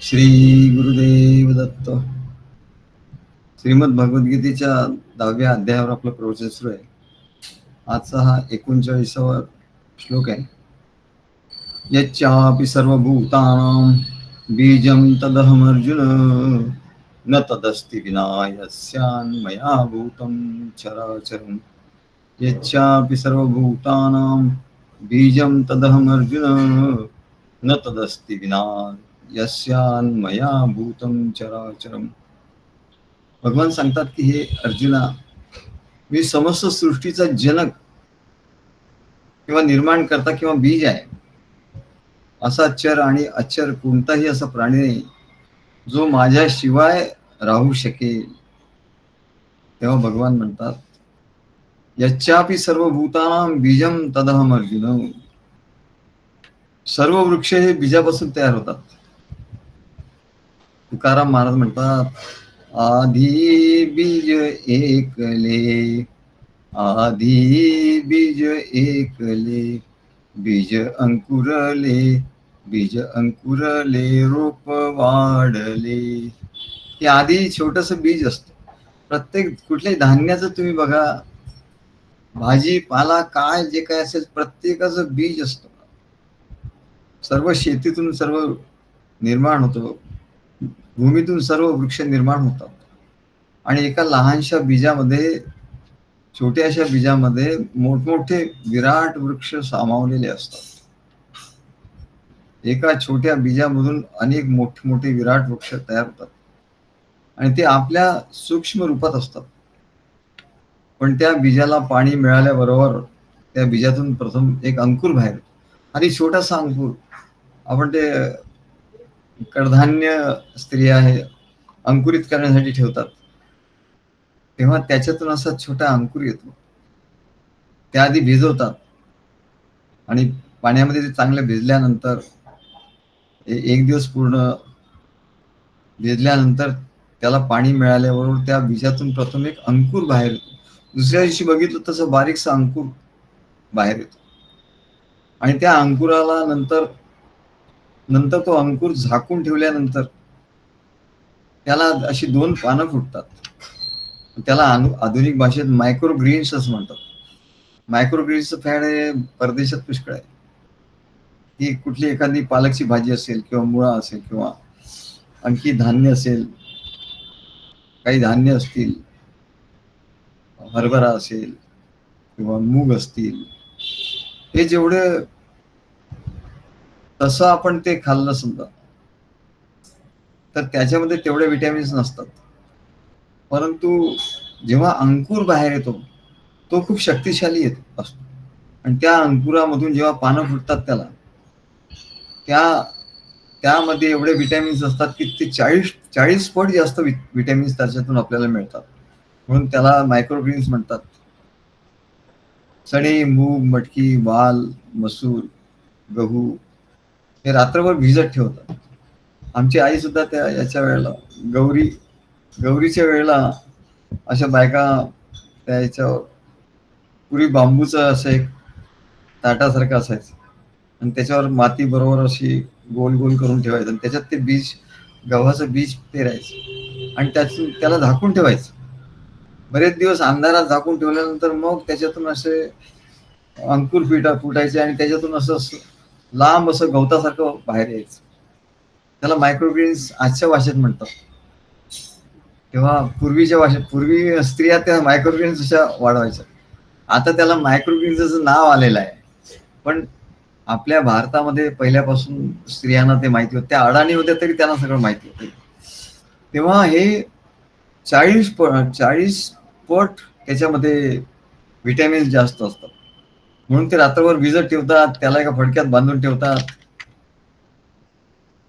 श्री गुरुदेव दत्त. श्रीमद भगवद्गीतेच्या 10व्या अध्यायावर आपलं प्रवचन सुरू आहे. आजचा हा 39वा श्लोक आहे. यच्चापि सर्वभूतानां बीजं तदहमर्जुन न तदस्ति विना यस्यान्मया भूतं चराचरम्. यच्चापि सर्वभूतानां बीजं तदहमर्जुन न तदस्ति विना यस्यान्मया भूतं चराचरम्. भगवान सांगतात की हे अर्जुना, मी समस्त सृष्टीचा जनक किंवा निर्माण करता किंवा बीज आहे. असा चर आणि अचर कोणताही असा प्राणी नाही जो माझ्याशिवाय राहू शकेल. तेव्हा भगवान म्हणतात, यच्चापि सर्वभूतानां बीजं तदहम अर्जुन. सर्व वृक्ष हे बीजापासून तयार होतात. तुकाराम महाराज म्हणतात, आधी बीज एकले, आधी बीज एकले, बीज अंकुरले, बीज अंकुरले, रोप वाढले. हे आधी छोटस बीज असतं. प्रत्येक कुठल्याही धान्याचं तुम्ही बघा, भाजीपाला काय जे काय असेल प्रत्येकाचं बीज असतं. सर्व शेतीतून सर्व निर्माण होतं, भूमीतून सर्व वृक्ष निर्माण होतात. आणि एका लहानशा बीजामध्ये, छोट्याशा बीजामध्ये मोठमोठे विराट वृक्ष सामावलेले असतात. एका छोट्या बीजामधून अनेक मोठे मोठे विराट वृक्ष तयार होतात आणि ते आपल्या सूक्ष्म रूपात असतात. पण त्या बीजाला पाणी मिळाल्याबरोबर त्या बीजातून प्रथम एक अंकुर बाहेर येतो. आणि छोटासा अंकुर, आपण ते कडधान्य स्त्रिया हे अंकुरित करण्यासाठी ठेवतात, तेव्हा त्याच्यातून असा छोटा अंकुर येतो. त्याआधी भिजवतात आणि पाण्यामध्ये ते चांगलं भिजल्यानंतर, एक दिवस पूर्ण भिजल्यानंतर त्याला पाणी मिळाल्याबरोबर त्या बीजातून प्रथम एक अंकुर बाहेर येतो. दुसऱ्या दिवशी बघितलं तसं बारीकसा अंकुर बाहेर येतो. आणि त्या अंकुराला नंतर तो अंकुर झाकून ठेवल्यानंतर त्याला अशी 2 पानं फुटतात. त्याला आधुनिक भाषेत मायक्रोग्रीन्स असं म्हणतात. मायक्रोग्रीन्सचं फॅड हे परदेशात पुष्कळ आहे. ही कुठली एखादी पालकची भाजी असेल किंवा मुळा असेल किंवा आणखी धान्य असेल, काही धान्य असतील, हरभरा असेल किंवा मूग असतील, हे जेवढे तसं आपण ते खाल्लं समजा तर त्याच्यामध्ये तेवढे विटॅमिन्स नसतात. परंतु जेव्हा अंकुर बाहेर येतो तो खूप शक्तिशाली येतो असतो. आणि त्या अंकुरामधून जेव्हा पानं फुटतात त्यामध्ये एवढे विटॅमिन्स असतात की ते 40 पट जास्त विटॅमिन्स त्याच्यातून आपल्याला मिळतात. म्हणून त्याला मायक्रोग्रीन्स म्हणतात. चणे, मूग, मटकी, वाल, मसूर, गहू हे रात्रभर भिजत ठेवतात. आमची आई सुद्धा त्या याच्या वेळेला, गौरीच्या वेळेला अशा बायका त्या याच्यावर, पूर्वी बांबूचं असं एक ताटासारखं असायचं आणि त्याच्यावर माती बरोबर अशी गोल गोल करून ठेवायचं आणि त्याच्यात ते बीज, गव्हाचं बीज पेरायचं आणि त्याला झाकून ठेवायचं. बरेच दिवस अंधारात झाकून ठेवल्यानंतर मग त्याच्यातून असे अंकुर फुटायचे आणि त्याच्यातून असं लांब असं गवतासारखं बाहेर यायचं. त्याला मायक्रोग्रीन्स आजच्या भाषेत म्हणतात. तेव्हा पूर्वीच्या भाषेत, पूर्वी स्त्रिया त्या मायक्रोग्रीन्स अशा वाढवायच्या. आता त्याला मायक्रोग्रीन्सचं नाव आलेलं आहे. पण आपल्या भारतामध्ये पहिल्यापासून स्त्रियांना ते माहिती होतं. त्या अडाणी होत्या तरी त्यांना सगळं माहिती होतं. तेव्हा हे 40 पट त्याच्यामध्ये विटॅमिन्स जास्त असतात. म्हणून ते रात्रभर भिजत ठेवतात, त्याला एका फडक्यात बांधून ठेवतात.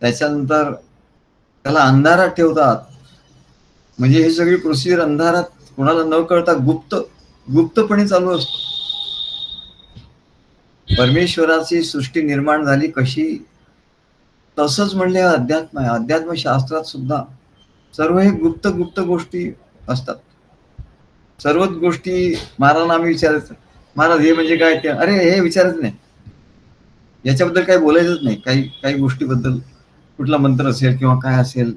त्याच्यानंतर त्याला अंधारात ठेवतात. म्हणजे हे सगळी प्रोसिजर अंधारात, कोणाला न कळता गुप्तपणे चालू असतो. परमेश्वराची सृष्टी निर्माण झाली कशी, तसंच म्हणले अध्यात्म आहे. अध्यात्मशास्त्रात सुद्धा सर्व हे गुप्त गोष्टी असतात. सर्वच गोष्टी महाराजांना आम्ही विचारायचं, महाराज हे म्हणजे काय, अरे हे विचारायचं नाही, याच्याबद्दल काही बोलायचंच नाही. काही गोष्टीबद्दल कुठला मंत्र असेल किंवा काय असेल.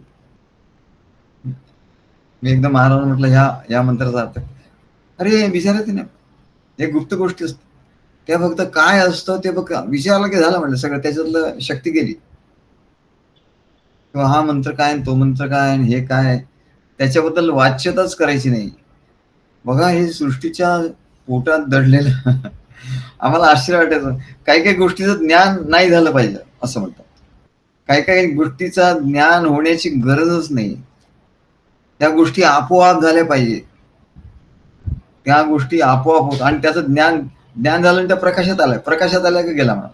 मी एकदा महाराज म्हटलं या मंत्राचा अर्थ, अरे विचारायचं नाही, हे गुप्त गोष्टी असतात त्या, फक्त काय असतं ते बघ विचारलं की झालं म्हटलं, सगळं त्याच्यातलं शक्ती गेली. किंवा हा मंत्र काय तो मंत्र काय हे काय, त्याच्याबद्दल वाच्यताच करायची नाही. बघा हे सृष्टीच्या पोटात दडलेलं आम्हाला आश्चर्य वाटायचं. काही काही गोष्टीचं ज्ञान नाही झालं पाहिजे असं म्हणतात. काही काही गोष्टीचा ज्ञान होण्याची गरजच नाही, त्या गोष्टी आपोआप झाल्या पाहिजे. त्या गोष्टी आपोआप होत आणि त्याचं ज्ञान झालं त्या प्रकाशात आल्या, प्रकाशात आल्या का गेला म्हणा.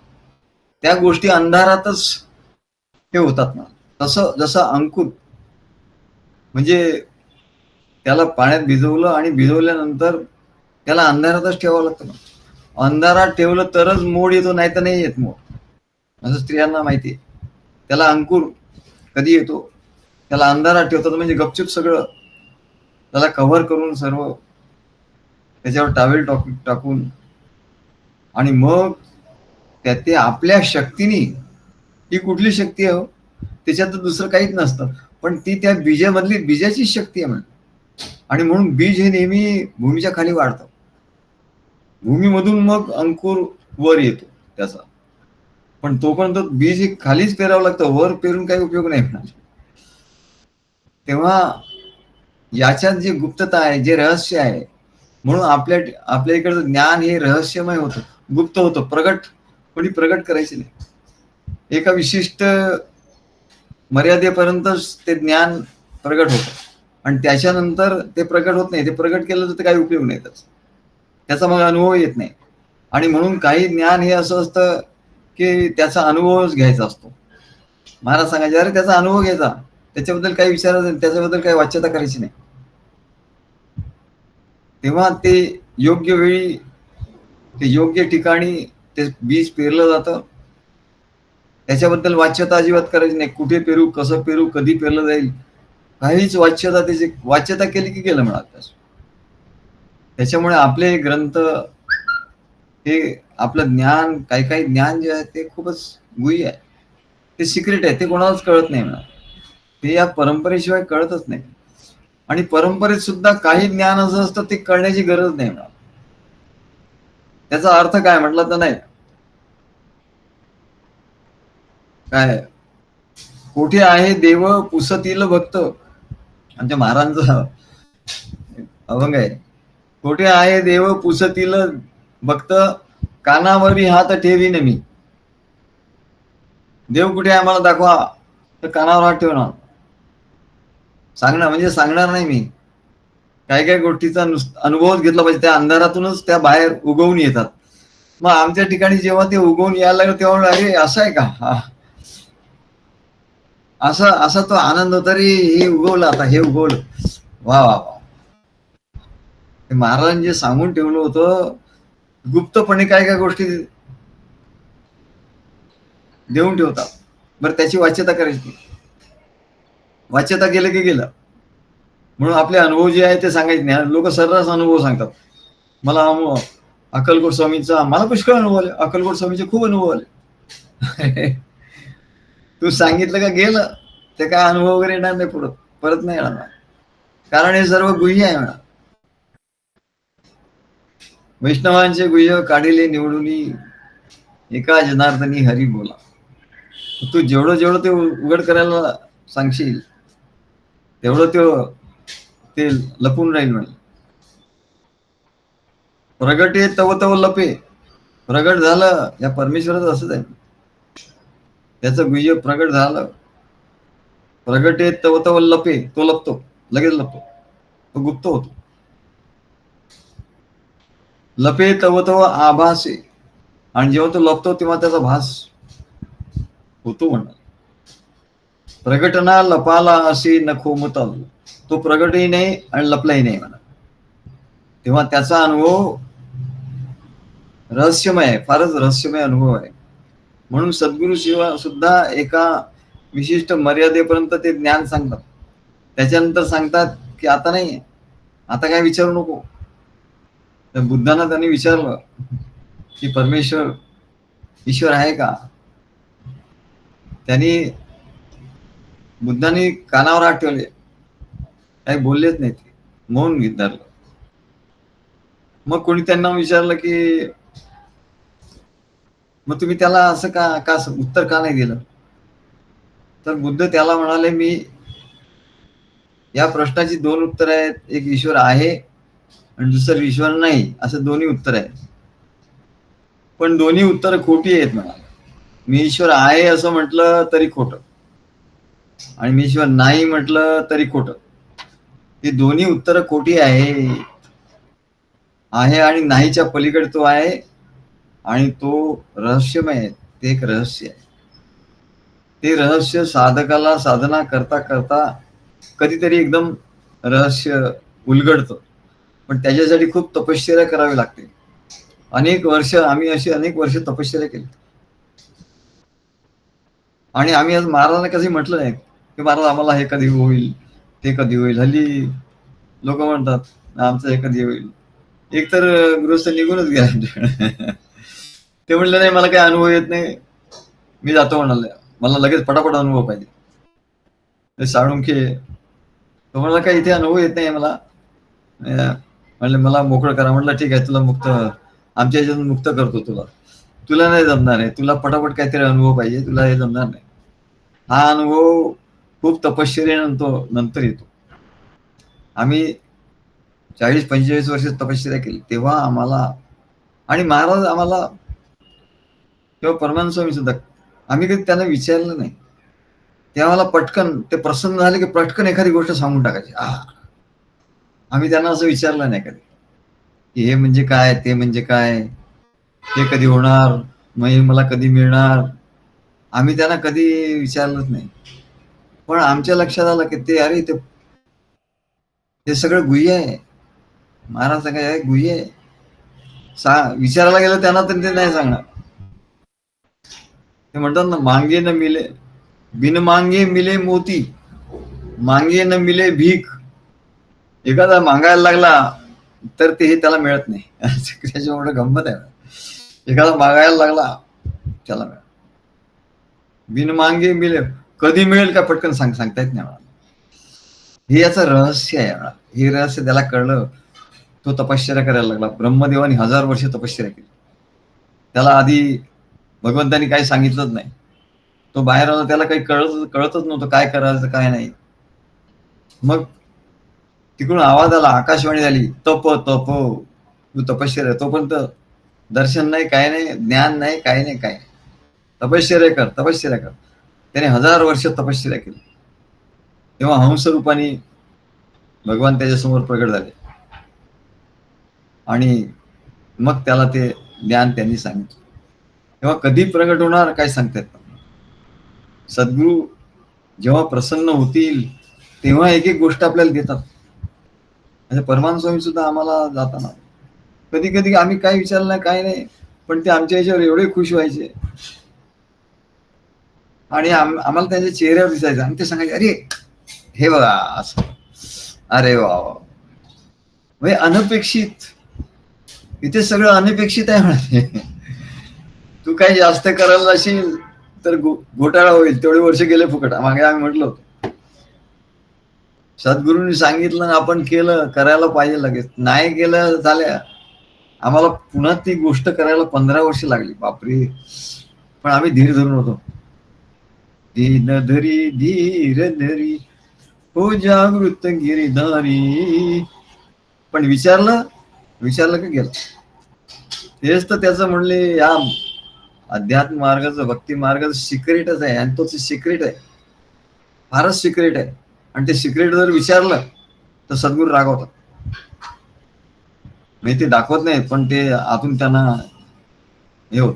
त्या गोष्टी अंधारातच हे होतात ना. तसं जसं अंकुर म्हणजे त्याला पाण्यात भिजवलं आणि भिजवल्यानंतर त्याला अंधारातच ठेवावं लागतं ना. अंधारात ठेवलं तरच मोड येतो, नाही तर नाही येत मोड. असं स्त्रियांना माहिती आहे. त्याला अंकुर कधी येतो, त्याला अंधारात ठेवतात, म्हणजे गपचूप सगळं त्याला कव्हर करून सर्व त्याच्यावर टावेल टाकून आणि मग ते आपल्या शक्तीने, ही कुठली शक्ती आहे हो, त्याच्यात दुसरं काहीच नसतं, पण ती त्या बीजामधली बीजाची शक्ती आहे म्हणून. आणि म्हणून बीज हे नेहमी भूमीच्या खाली वाढतं, भूमीमधून मग अंकुर वर येतो त्याचा. पण तोपर्यंत बीज हे खालीच पेरावं लागतं, वर पेरून काही उपयोग नाही म्हणा. तेव्हा याच्यात जे गुप्तता आहे, जे रहस्य आहे, म्हणून आपल्या इकडचं ज्ञान हे रहस्यमय होतं, गुप्त होतं, कोणी प्रगट करायचे नाही. एका विशिष्ट मर्यादेपर्यंतच ते ज्ञान प्रगट होतं आणि त्याच्यानंतर ते प्रगट होत नाही. ते प्रगट केलं तर काही उपयोग नाही त्याचा मग अनुभव येत नाही. आणि म्हणून काही ज्ञान हे असं असतं की त्याचा अनुभवच घ्यायचा असतो. महाराज सांगायचे, अरे त्याचा अनुभव घ्यायचा, त्याच्याबद्दल काही विचारायचं नाही, त्याच्याबद्दल काही वाच्यता करायची नाही. तेव्हा ते योग्य वेळी, ते योग्य ठिकाणी ते बीज पेरलं जातं. त्याच्याबद्दल वाच्यता अजिबात करायची नाही. कुठे पेरू, कसं पेरू, कधी पेरलं जाईल, काहीच वाच्यता, त्याची वाच्यता केली की गेलं म्हणा. त्याच्यामुळे आपले ग्रंथ हे आपलं ज्ञान, काही ज्ञान जे आहे ते खूपच गुह्य आहे, ते सिक्रेट आहे, ते कोणालाच कळत नाही म्हणा. ते या परंपरेशिवाय कळतच नाही. आणि परंपरेत सुद्धा काही ज्ञान असं असतं ते कळण्याची गरज नाही म्हणा. त्याचा अर्थ काय म्हटलं तर नाही काय, कोठे आहे देव पुसतील भक्त, आमच्या महाराजांचा अभंग आहे. कोठे आहे देव पुसतील भक्त, कानावरी हात ठेवीन मी. देव कुठे आहे आम्हाला दाखवा, तर कानावर हात ठेवणार. सांगणार म्हणजे सांगणार नाही मी, काही गोष्टीचा अनुभवच घेतला पाहिजे. त्या अंधारातूनच त्या बाहेर उगवून येतात. मग आमच्या ठिकाणी जेव्हा ते उगवून यायला लागलं तेव्हा अरे असं आहे का, असा तो आनंद होता रे, हे उगवलं, आता हे उगवलं, वा वा वा. महाराजांनी जे सांगून ठेवलं होतं गुप्तपणे, काय गोष्टी देऊन ठेवतात. बरं त्याची वाच्यता करायची, वाच्यता केलं की गेलं. म्हणून आपले अनुभव जे आहे ते सांगायचे नाही. लोक सर्रास अनुभव सांगतात. मला अक्कलकोट स्वामींचा, मला पुष्कळ अनुभव आले, अक्कलकोट स्वामीचे खूप अनुभव आले. तू सांगितलं का गेलं, ते काय अनुभव वगैरे येणार नाही, परत नाही येणार, कारण हे सर्व गुह्य आहे म्हणा. वैष्णवांचे गुह्य काढिले निवडून, एका जनार्दनी हरी बोला. तू जेवढं ते उघड करायला सांगशील तेवढं ते लपून राहील म्हणे. प्रगटे तव लपे, प्रगट झालं या परमेश्वराचं असंच आहे. त्याचं गुह्य प्रगट झालं, प्रगटे तव लपे, तो लपतो, लगेच लपतो, तो गुप्त होतो. लपे तव आभासे, आणि जेव्हा तो लपतो तेव्हा त्याचा भास होतो म्हणा. प्रगटना लपाला असे नको मुताल, तो प्रगटही नाही आणि लपलाही नाही म्हणा. तेव्हा त्याचा अनुभव रहस्यमय आहे, फारच रहस्यमय अनुभव आहे. म्हणून सद्गुरु शिवा सुद्धा एका विशिष्ट मर्यादेपर्यंत ते ज्ञान सांगतात. त्याच्यानंतर सांगतात की आता नाही, आता काय विचारू नको. तर बुद्धांना त्यांनी विचारलं की ईश्वर आहे का. त्यांनी बुद्धांनी कानावर हात ठेवले, काही बोललेच नाही, ते मौन धरलं. मग कोणी त्यांना विचारलं की मग तुम्ही त्याला असं का उत्तर का नाही दिलं? तर बुद्ध त्याला म्हणाले, मी या प्रश्नाची दोन उत्तर आहेत, एक ईश्वर आहे आणि दुसरं ईश्वर नाही, असं दोन्ही उत्तर आहे. पण दोन्ही उत्तर खोटी आहेत म्हणाले. मी ईश्वर आहे असं म्हटलं तरी खोटं, आणि मी ईश्वर नाही म्हटलं तरी खोटं. ही दोन्ही उत्तर खोटी आहे. आणि नाहीच्या पलीकडे तो आहे, आणि तो रहस्यमय आहे. ते एक रहस्य आहे. ते रहस्य साधकाला साधना करता करता कधीतरी एकदम रहस्य उलगडतं, पण त्याच्यासाठी खूप तपश्चर्या करावी लागते. आम्ही अशी अनेक वर्ष तपश्चर्या केली, आणि आम्ही आज महाराजांना कधी म्हटलं नाही की महाराज आम्हाला हे कधी होईल, ते कधी होईल. हल्ली लोक म्हणतात आमचं हे कधी होईल. एकतर गृहस्थ निघूनच गेला. ते म्हणलं नाही, मला काही अनुभव येत नाही, मी जातो म्हणाले, मला लगेच पटापट अनुभव पाहिजे. ते साळुंखे तो म्हणला, काही इथे अनुभव येत नाही मला. म्हणलं मला मोकळं करा. म्हटलं ठीक आहे, तुला मुक्त, आमच्या ह्याच्यातून मुक्त करतो तुला. तुला नाही जमणार आहे, तुला पटापट काहीतरी अनुभव पाहिजे, तुला हे जमणार नाही. हा अनुभव खूप तपश्चर्येनंतर येतो. आम्ही 40-45 वर्ष तपश्चर्या केली तेव्हा आम्हाला, आणि महाराज आम्हाला किंवा परमानंद स्वामी सुद्धा, आम्ही कधी त्यांना विचारलं नाही. ते आम्हाला पटकन, ते प्रसन्न झाले की पटकन एखादी गोष्ट सांगून टाकायची. आम्ही त्यांना असं विचारलं नाही कधी की हे म्हणजे काय, ते म्हणजे काय, हे कधी होणार, मग हे मला कधी मिळणार. आम्ही त्यांना कधी विचारलंच नाही. पण आमच्या लक्षात आलं की ते, अरे ते सगळं गुह्य आहे. महाराज काय गुह्य आहे. विचारायला गेलं त्यांना तर ते नाही सांगणार. ते म्हणतात ना, मांगे न मिले, बिन मांगे मिले मोती, मांगे न मिले भीक. एखादा मागायला लागला तर ते त्याला मिळत नाही. त्याच्यामुळे गंमत आहे. एखादा मागायला लागला त्याला मिळत, बिन मांगे मिले, कधी मिळेल का पटकन सांगता येत नाही. हे याचं रहस्य आहे. हे रहस्य त्याला कळलं, तो तपश्चर्या करायला लागला. ब्रह्मदेवानी 1000 वर्ष तपश्चर्या केली. त्याला आधी भगवंतानी काही सांगितलंच नाही. तो बाहेर आला, त्याला काही कळतच नव्हतं काय करायचं काय नाही. मग तिकडून आवाज आला, आकाशवाणी झाली, तप तप, तू तपश्चर्या. तोपर्यंत दर्शन नाही, काय नाही, ज्ञान नाही, काय नाही, काय नाही. तपश्चर्या कर, तपश्चर्या कर. त्याने 1000 वर्ष तपश्चर्या केली. तेव्हा हंस रूपाने भगवान त्याच्यासमोर प्रगट झाले, आणि मग त्याला ते ज्ञान त्यांनी सांगितलं. तेव्हा कधी प्रगट होणार काय सांगता येत नाही. सद्गुरू जेव्हा प्रसन्न होतील तेव्हा एक एक गोष्ट आपल्याला देतात. म्हणजे परमानंद स्वामी सुद्धा आम्हाला जाताना कधी कधी आम्ही काय विचारलं नाही, काय नाही, पण ते आमच्या याच्यावर एवढे खुश व्हायचे, आणि आम्हाला त्यांच्या चेहऱ्यावर दिसायचं, आणि ते सांगायचे, अरे हे बघा असं, अरे वा, म्हणजे अनपेक्षित. इथे सगळं अनपेक्षित आहे म्हणाले. तू काही जास्त करायला असेल तर घोटाळा होईल, तेवढे वर्ष गेले फुकट. मागे आम्ही म्हटलं होतं, सद्गुरूंनी सांगितलं ना आपण केलं, करायला पाहिजे. लगेच नाही केलं झाल्या, आम्हाला पुन्हा ती गोष्ट करायला 15 वर्ष लागली. बापरे. पण आम्ही धीर धरून होतो. दीन धरी धीर धरी हो जागृत गिरिधारी. पण विचारलं का गेलं. तेच तर त्याचं म्हणले, या अध्यात्म मार्गाचं, भक्ती मार्गाचं सिक्रेटच आहे, आणि तोच सिक्रेट आहे, फारच सिक्रेट आहे. आणि ते सिक्रेट जर विचारलं तर सद्गुरू रागवतात. म्हणजे ते दाखवत नाहीत, पण ते आतून त्यांना हे होत.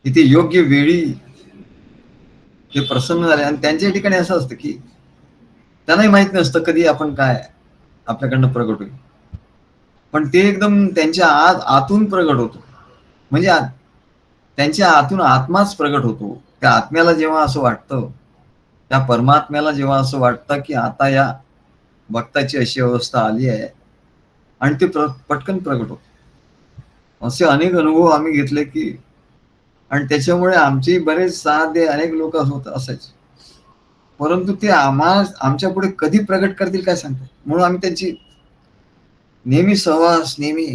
इथे योग्य वेळी ते प्रसन्न झाले, आणि त्यांच्या ठिकाणी असं असतं की त्यांनाही माहित नसतं कधी आपण काय आपल्याकडनं प्रगट होईल, पण ते एकदम त्यांच्या आतून प्रगट होतो. म्हणजे त्यांच्या आतून आत्माच प्रगट होतो. त्या आत्म्याला जेव्हा असं वाटतं, त्या परमात्म्याला जेव्हा असं वाटतं की आता या भक्ताची अशी अवस्था आली आहे, आणि ते पटकन प्रगट होत. असे अनेक अनुभव आम्ही घेतले की आणि त्याच्यामुळे आमची बरेच साधे अनेक लोक होत असायचे, परंतु ते आमच्या पुढे कधी प्रगट करतील काय सांगतात. म्हणून आम्ही त्यांची नेहमी सहवास, नेहमी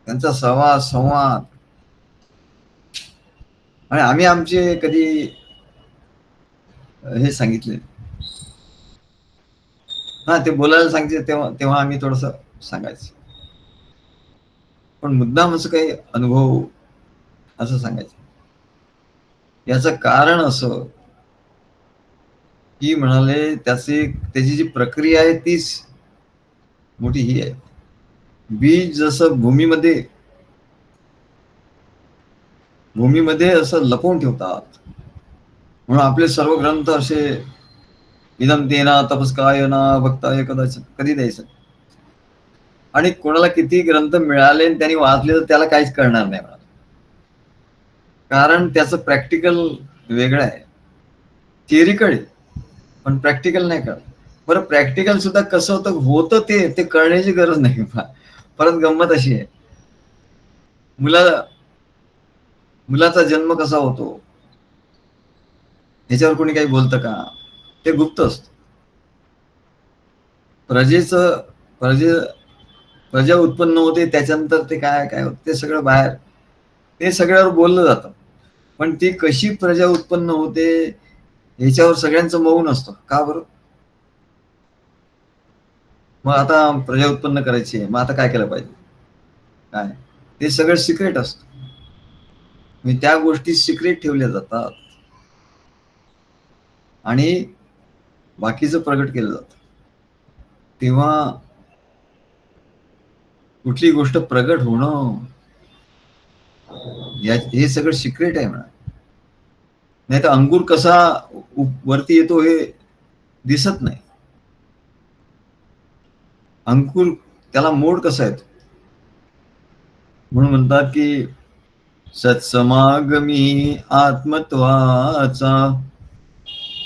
त्यांचा सहवास संवाद, आणि आम्ही आमचे कधी हे सांगितले, हा ते बोलायला सांगितले तेव्हा तेव्हा आम्ही थोडस सांगायचं, पण मुद्दाम असं काही अनुभव असं सांगायचं. याचं कारण असं की म्हणाले त्याची जी प्रक्रिया आहे तीच मोठी ही आहे. बीज जसं भूमीमध्ये असं लपवून ठेवतात, म्हणून आपले सर्व ग्रंथ असे इदम तेना तपस्काय ना भक्ताय कदाचित कधी द्यायचं. आणि कोणाला किती ग्रंथ मिळाले आणि त्यांनी वाचले तर त्याला काहीच कळणार नाही, कारण त्याचं प्रॅक्टिकल वेगळं आहे. थिअरी कळेल पण प्रॅक्टिकल नाही कळत. बरं, प्रॅक्टिकल सुद्धा कसं होतं ते कळण्याची गरज नाही. परत गंमत अशी आहे, मुलाचा जन्म कसा होतो ह्याच्यावर कोणी काही बोलतं का? ते गुप्त असत. प्रजेचं प्रजे प्रजा उत्पन्न होते, त्याच्यानंतर ते काय काय होत ते सगळं बाहेर, ते सगळ्यावर बोललं जातं. पण ती कशी प्रजा उत्पन्न होते ह्याच्यावर सगळ्यांचं मौन असतं. का बरं? मग आता प्रजा उत्पन्न करायची आहे, मग आता काय केलं पाहिजे, काय, ते सगळं सिक्रेट असतं. म्हणजे त्या गोष्टी सिक्रेट ठेवल्या जातात आणि बाकीचं प्रगट केलं जातं. तेव्हा कुठली गोष्ट प्रगट होणं हे सगळं सिक्रेट आहे म्हणा. नाही तर अंगूर कसा वरती येतो हे दिसत नाही. अंकुर त्याला मोड कसा येतो, म्हणून म्हणतात की सत्समागमी आत्मत्वाचा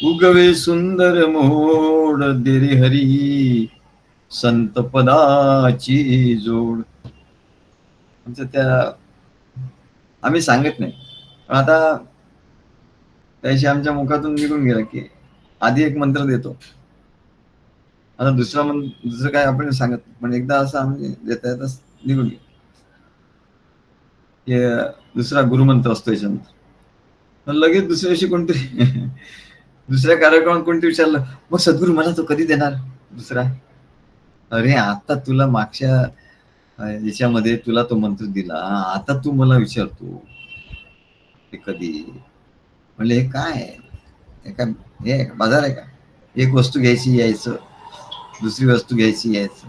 उगवे सुंदर मोड देरे हरी संत पदाची जोड. म्हणजे त्या आम्ही सांगत नाही, पण आता त्याशी आमच्या मुखातून निघून गेला की आधी एक मंत्र देतो, आता दुसरं काय आपण सांगत, पण एकदा असं आम्ही देता येतच निघून गेलो. दुसरा गुरुमंत्र असतो याच्यानंतर, लगेच दुसऱ्या दिवशी कोणतरी दुसऱ्या कार्यक्रमात कोणतरी विचारलं, मग सद्गुरू मला तो कधी देणार दुसरा? अरे आता तुला मागच्या याच्यामध्ये तुला तो मंत्र दिला, आता तू मला विचारतो ते कधी? म्हणले हे काय हे काय, हे बाजार आहे का? एक वस्तू घ्यायची यायचं, दुसरी वस्तू घ्यायची यायचं.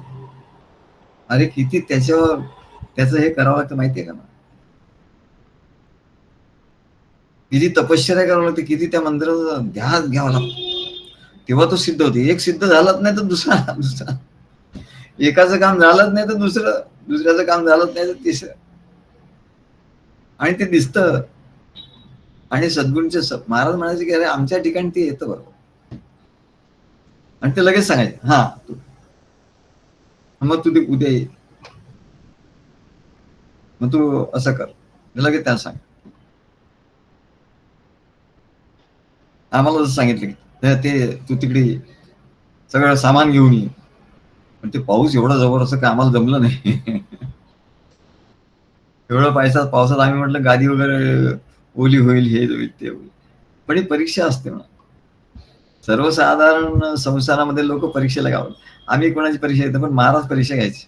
अरे किती त्याच्यावर त्याचं हे करावं लागतं माहितीये का? किती तपश्चर्या करावं लागते, किती त्या मंदिराचा ध्यास घ्यावा लागतो, तेव्हा तो सिद्ध होते. एक सिद्ध झालाच नाही तर दुसरा एकाचं काम झालंच नाही तर दुसऱ्याचं काम झालंच नाही तर तिसरं, आणि ते दिसतं. आणि सद्गुरूंचे महाराज म्हणायचे की अरे आमच्या ठिकाणी ते येतं बरोबर, आणि ते लगेच सांगायचे हा मग तू ते उद्या ये, मग तू असं कर, लगेच त्यांना सांग. आम्हाला जसं सांगितलं की ते तू तिकडे सगळं सामान घेऊन ये, पण ते पाऊस एवढा जबरदस्त की आम्हाला जमलं नाही. एवढं पावसात आम्ही म्हटलं गादी वगैरे ओली होईल, हे होईल ते होईल, पण ही परीक्षा असते म्हणा. सर्वसाधारण संसारामध्ये लोक परीक्षेला गावतात. आम्ही कोणाची परीक्षा घेतो, पण महाराज परीक्षा घ्यायची.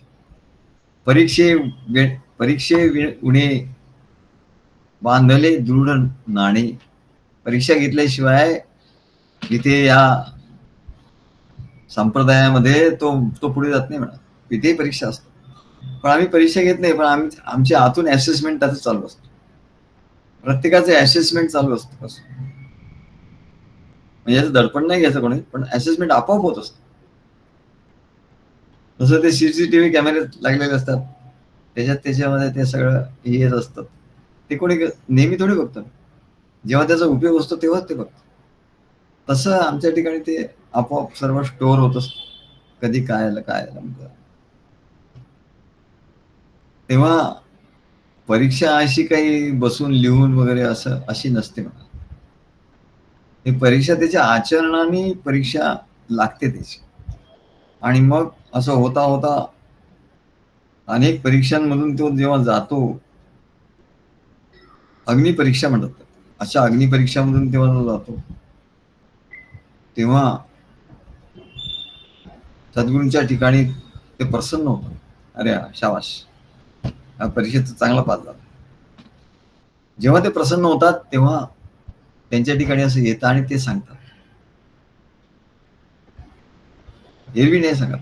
परीक्षे उणे बांधले दृढ नाणे. परीक्षा घेतल्याशिवाय इथे या संप्रदायामध्ये तो पुढे जात नाही म्हणा. तिथेही परीक्षा असते, पण आम्ही परीक्षा घेत नाही, पण आमच्या आतून असेसमेंट त्याचं चालू असतं. प्रत्येकाचं असेसमेंट चालू असतं. म्हणजे याचं दडपण नाही घ्यायचं कोणी, पण असेसमेंट आपोआप होत असतं. तसं ते सीसीटीव्ही कॅमेरे लागलेले असतात, त्याच्यामध्ये ते सगळं येत असतं. ते कोणी नेहमी थोडी बघतं, जेव्हा त्याचा उपयोग असतो तेव्हाच ते बघतं. तसं आमच्या ठिकाणी ते आपोआप सर्व स्टोअर होत असतं. कधी काय आलं काय आलं. तेव्हा परीक्षा अशी काही बसून लिहून वगैरे असं अशी नसते म्हणा. ही परीक्षा त्याच्या आचरणाने परीक्षा लागते त्याची. आणि मग असं होता होता अनेक परीक्षांमधून तो जेव्हा जातो, अग्निपरीक्षा म्हणतात त्याला. अशा अग्निपरीक्षामधून तेव्हा तो जातो, तेव्हा सद्गुरूंच्या ठिकाणी ते प्रसन्न होतं. अरे शाबाश, या परीक्षेत चांगला पास झाला. जेव्हा ते प्रसन्न होतात तेव्हा त्यांच्या ठिकाणी असं येतं आणि ते सांगतात. एरवी नाही सांगत.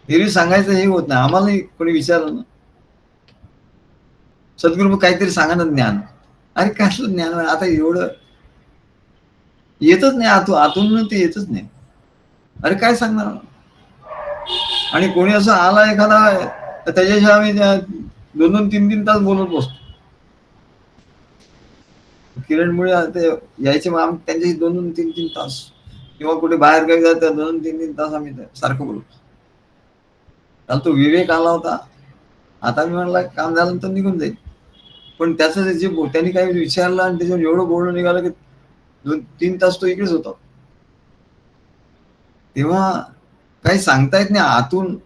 एरवी सांगायचं हे होत नाही. आम्हालाही कोणी विचारलं ना, सद्गुरू मग काहीतरी सांगा ना ज्ञान. अरे कसलं ज्ञान, आता एवढं येतच नाही, आतून ते येतच नाही. अरे काय सांगणार. आणि कोणी असं आला एखादा तर त्याच्याशिवाय आम्ही 2-2, 3-3 तास बोलत बसतो. किरणमुळे ते यायचे, मग आम्ही त्यांच्याशी 2-2, 3-3 तास, किंवा कुठे बाहेर काही जात 2-2, 3-3 तास आम्ही सारखं बोलतो. काल तो विवेक आला होता. आता मी म्हणला काम झाल्यानंतर निघून जाईल, पण त्याचं जे त्यांनी काही विचारलं आणि त्याच्यावर एवढं बोलणं निघालं की 2-3 तास तो इकडेच होता. तेव्हा काही सांगता येत नाही आतून.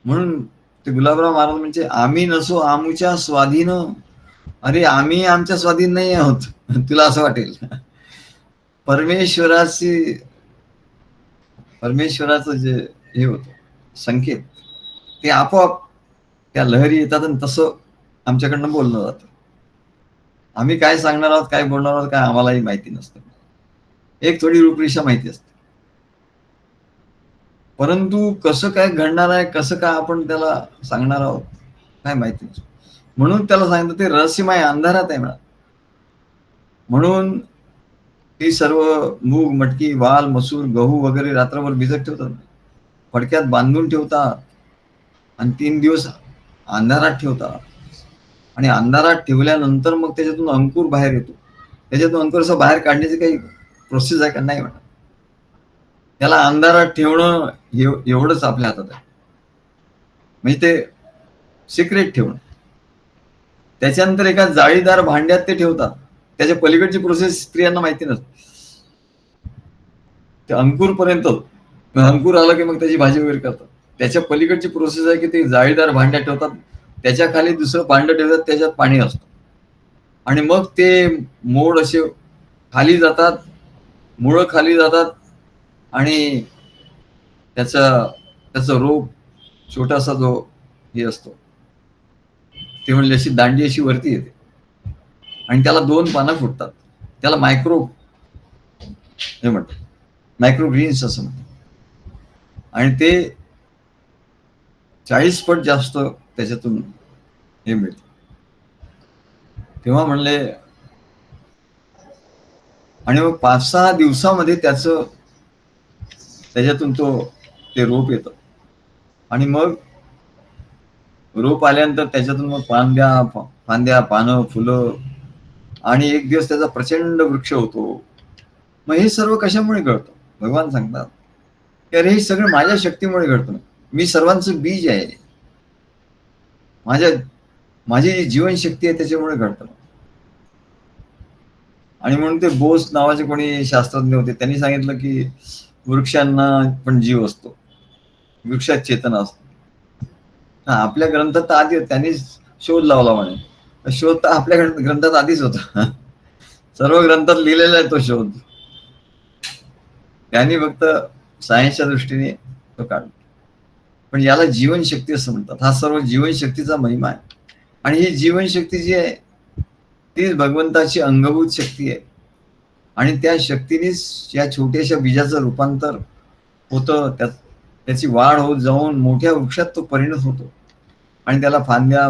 म्हणून ते गुलाबराव महाराज म्हणजे आम्ही नसो आमुच्या स्वाधीन. अरे आम्ही आमच्या स्वाधीन नाही आहोत. तुला असं वाटेल. परमेश्वराचं जे हे होतं संकेत, ते आपोआप त्या लहरी येतात आणि तसं आमच्याकडनं बोलणं जातं. आम्ही काय सांगणार आहोत, काय बोलणार आहोत, काय आम्हालाही माहिती नसतं. एक थोडी रूपरेषा माहिती असते, परंतु कसं काय घडणार आहे, कसं काय आपण त्याला सांगणार आहोत, काय माहिती नसतं. म्हणून त्याला सांगितलं ते रहस्यमय अंधारात आहे म्हणा. म्हणून ती सर्व मूग, मटकी, वाल, मसूर, गहू वगैरे रात्रभर भिजत ठेवतात, फडक्यात बांधून ठेवतात आणि 3 दिवस अंधारात ठेवतात. आणि अंधारात ठेवल्यानंतर मग त्याच्यातून अंकुर बाहेर येतो. त्याच्यातून अंकुर असं बाहेर काढण्याची काही प्रोसेस आहे का, नाही म्हणा. त्याला अंधारात ठेवणं एवढंच आपल्या हातात आहे, म्हणजे ते सिक्रेट ठेवणं. त्याच्यानंतर एका जाळीदार भांड्यात ते ठेवतात. त्याच्या पलीकडची प्रोसेस स्त्रियांना माहिती नसते. ते अंकुर पर्यंत, अंकुर आला की मग त्याची भाजी वगैरे करतात. त्याच्या पलीकडची प्रोसेस आहे की ते जाळीदार भांड्यात ठेवतात, त्याच्या खाली दुसरं भांडं ठेवतात, त्याच्यात पाणी असतं, आणि मग ते मोड असे खाली जातात, मुळं खाली जातात, आणि त्याचं रोप छोटासा जो हे असतो, ते म्हणजे अशी दांडी अशी वरती येते आणि त्याला 2 पानं फुटतात. त्याला मायक्रो हे म्हणतात, मायक्रो ग्रीन्स असं म्हणतात. आणि ते 40 पट जास्त त्याच्यातून हे मिळतं. तेव्हा म्हणले, आणि मग 5-6 दिवसामध्ये त्याच्यातून ते रोप येतं. आणि मग रोप आल्यानंतर त्याच्यातून मग फांद्या, पानं, फुलं, आणि एक दिवस त्याचा प्रचंड वृक्ष होतो. मग हे सर्व कशामुळे घडतं? भगवान सांगतात की अरे हे सगळं माझ्या शक्तीमुळे घडतं. मी सर्वांचं बीज आहे. माझी जी जीवनशक्ती आहे त्याच्यामुळे घडतं. आणि म्हणून ते बोस नावाचे कोणी शास्त्रज्ञ होते, त्यांनी सांगितलं की वृक्षांना पण जीव असतो, वृक्षात चेतना असतो. आपल्या ग्रंथात तर आधी त्यांनी शोध लावला म्हणे. शोध तर आपल्या ग्रंथात आधीच होता. सर्व ग्रंथात लिहिलेला आहे तो शोध. त्यांनी फक्त सायन्सच्या दृष्टीने तो काढला. पण याला जीवनशक्ती असं म्हणतात. हा सर्व जीवनशक्तीचा महिमा आहे. आणि ही जीवनशक्ती जी आहे ती भगवंताची अंगभूत शक्ती आहे. आणि त्या शक्तीनेच या छोट्याशा बीजाचं रूपांतर होतं, त्याची वाढ होत जाऊन मोठ्या वृक्षात तो परिणत होतो. आणि त्याला फांद्या,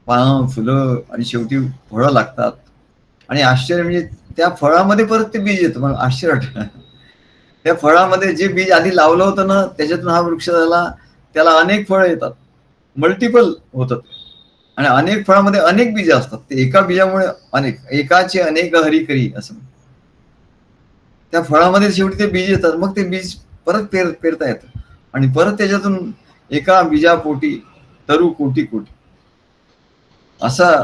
पानं, फुलं आणि शेवटी फळं लागतात. आणि आश्चर्य म्हणजे त्या फळामध्ये परत ते बीज येतं. मग आश्चर्य वाटतं, त्या फळामध्ये जे बीज आधी लावलं होतं ना त्याच्यातून हा वृक्ष झाला. त्याला अनेक फळं येतात, मल्टिपल होतात. आणि अनेक फळामध्ये अनेक बीज असतात. ते एका बीजामुळे अनेक, एकाचे अनेक हरी करी असं. त्या फळामध्ये शेवटी ते बीज येतात. मग ते बीज परत पेरता येतं आणि परत त्याच्यातून एका बीजापोटी तरु कोटी कोटी. असं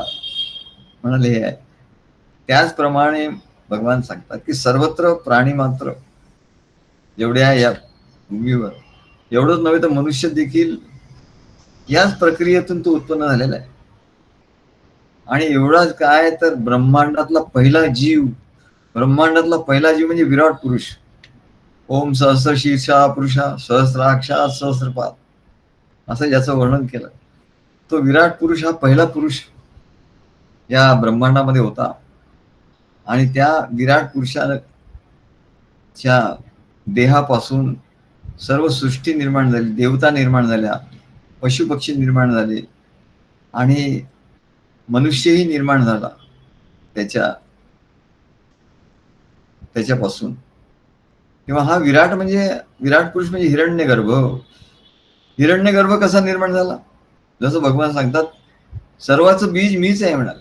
म्हणाले हे आहे. त्याचप्रमाणे भगवान सांगतात की सर्वत्र प्राणी मात्र जेवढे आहे या भूमीवर, एवढंच नव्हे तर मनुष्य देखील याच प्रक्रियेतून तो उत्पन्न झालेला आहे. आणि एवढाच काय तर ब्रह्मांडातला पहिला जीव, ब्रह्मांडातला पहिला जीव म्हणजे विराट पुरुष. ओम सहस्र शीर्षा पुरुषा सहस्राक्षा सहस्रपाद, असं ज्याचं वर्णन केलं. तो विराट पुरुष हा पहिला पुरुष या ब्रह्मांडामध्ये होता. आणि त्या विराट पुरुषाच्या देहापासून सर्व सृष्टी निर्माण झाली, देवता निर्माण झाल्या, पशुपक्षी निर्माण झाले आणि मनुष्यही निर्माण झाला त्याच्यापासून. तेव्हा हा विराट पुरुष म्हणजे हिरण्यगर्भ. हिरण्यगर्भ कसा निर्माण झाला? जसं भगवान सांगतात सर्वाचं बीज मीच आहे म्हणाल,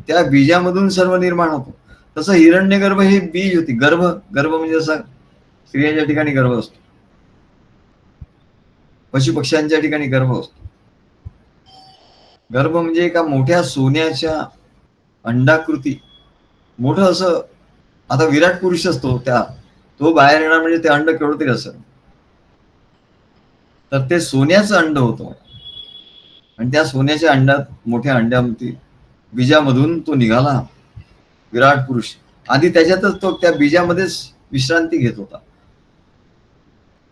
त्या बीजामधून सर्व निर्माण होतो. तसं हिरण्यगर्भ हे बीज होती. गर्भ म्हणजे जसा स्त्रियांच्या ठिकाणी गर्भ असतो, पशुपक्ष्यांच्या ठिकाणी गर्भ असतो. गर्भ म्हणजे एका मोठ्या सोन्याच्या अंडाकृती मोठं असं. आता विराट पुरुष असतो तो बाहेर येणार म्हणजे ते अंड केवढं तरी असं, तर ते सोन्याचं अंड होतं. आणि त्या सोन्याच्या अंड्यात, मोठ्या अंड्यामध्ये बीजामधून तो निघाला विराट पुरुष. आधी त्याच्यातच तो त्या बीजामध्येच विश्रांती घेत होता.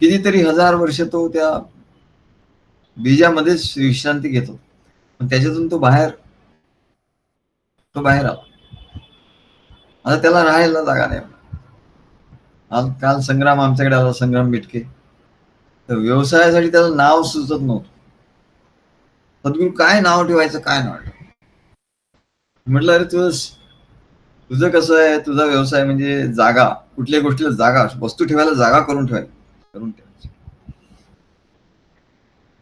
कितीतरी हजार वर्ष तो त्या बीजामध्येच विश्रांती घेत होता. पण त्याच्यातून तो बाहेर आला. आता त्याला राहायला जागा नाही. काल संग्राम आमच्याकडे आला, संग्राम बिटके. तर व्यवसायासाठी त्याचं नाव सुचत नव्हतं. सद्गुरू काय नाव ठेवायचं, काय नाव ठेवायचं. म्हटलं अरे तुझं कसं आहे, तुझा व्यवसाय म्हणजे जागा, कुठल्याही गोष्टीला जागा, वस्तू ठेवायला जागा करून ठेवायची.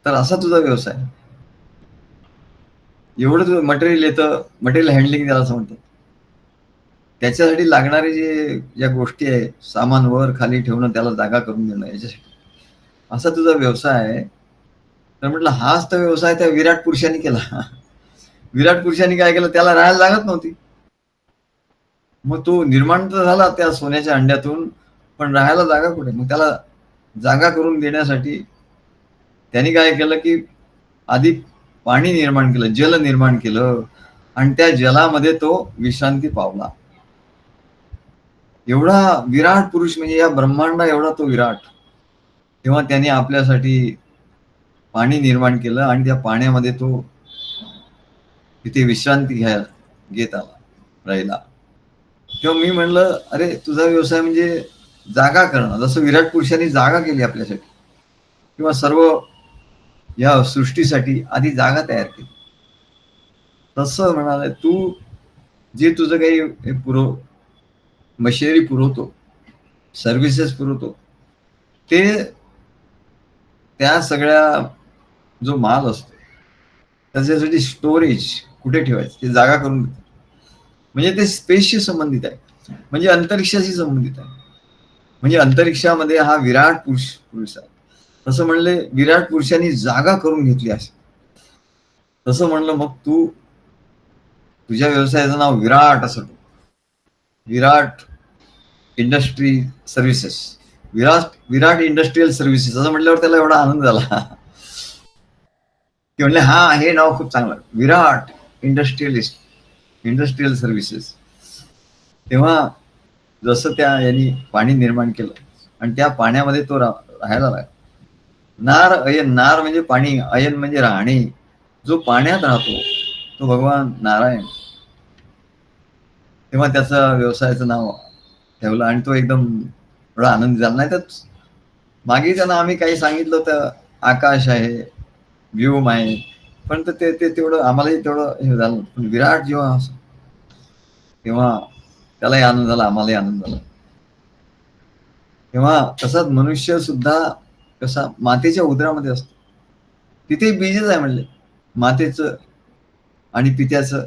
तर असा तुझा व्यवसाय. एवढं तुझं मटेरियल येतं, मटेरियल हँडलिंग त्याला असं म्हणतात. त्याच्यासाठी लागणारे ज्या गोष्टी आहे, सामान वर खाली ठेवणं, त्याला जागा करून देणं, याच्यासाठी असा तुझा व्यवसाय आहे. तर म्हटलं हाच तर व्यवसाय त्या विराट पुरुषांनी केला. विराट पुरुषांनी काय केलं, त्याला राहायला जागाच नव्हती. मग तो निर्माण तर झाला त्या सोन्याच्या अंड्यातून, पण राहायला जागा कुठे? मग त्याला जागा करून देण्यासाठी त्यांनी काय केलं की आधी पाणी निर्माण केलं, जल निर्माण केलं आणि त्या जलामध्ये तो विश्रांती पावला. एवढा विराट पुरुष म्हणजे या ब्रह्मांडा एवढा तो विराट. तेव्हा त्याने आपल्यासाठी पाणी निर्माण केलं आणि त्या पाण्यामध्ये तो तिथे विश्रांती घेत आला, राहिला. तेव्हा मी म्हणलं अरे तुझा व्यवसाय म्हणजे जागा करणं. जसं विराट पुरुषांनी जागा केली आपल्यासाठी, किंवा सर्व या सृष्टीसाठी आधी जागा तयार केली, तसं म्हणाले तू जे तुझं काही मशिनरी पुरवतो, सर्व्हिसेस पुरवतो, ते त्या सगळ्या जो माल असतो त्याच्यासाठी स्टोरेज कुठे ठेवायचं ते जागा करून देतो. म्हणजे ते स्पेसशी संबंधित आहे, म्हणजे अंतरिक्षाशी संबंधित आहे. म्हणजे अंतरिक्षामध्ये हा विराट पुरुष आहे. तसं म्हणले विराट पुरुषांनी जागा करून घेतली असे. तसं म्हणलं मग तुझ्या व्यवसायाचं नाव विराट असं, विराट इंडस्ट्री सर्व्हिसेस, विराट इंडस्ट्रियल सर्व्हिसेस असं म्हटल्यावर त्याला एवढा आनंद झाला की म्हणले हा हे नाव खूप चांगलं, विराट इंडस्ट्रियल सर्व्हिसेस. तेव्हा जसं त्या यांनी पाणी निर्माण केलं आणि त्या पाण्यामध्ये तो राहायला लागला. नार म्हणजे पाणी, अयन म्हणजे राहणे. जो पाण्यात राहतो तो भगवान नारायण. तेव्हा त्याचा व्यवसायाचं नाव ठेवलं आणि तो एकदम एवढा आनंदी झाला. नाही तर मागे त्यांना आम्ही काही सांगितलं होतं, आकाश आहे, व्योम आहे, पण ते तेवढं आम्हालाही तेवढं हे झालं. पण विराट जेव्हा तेव्हा त्यालाही आनंद झाला, आम्हालाही आनंद झाला. तेव्हा तसाच मनुष्य सुद्धा कसा मातेच्या उदरामध्ये असतो, तिथे बीजच आहे म्हणले, मातेचं आणि पित्याचं,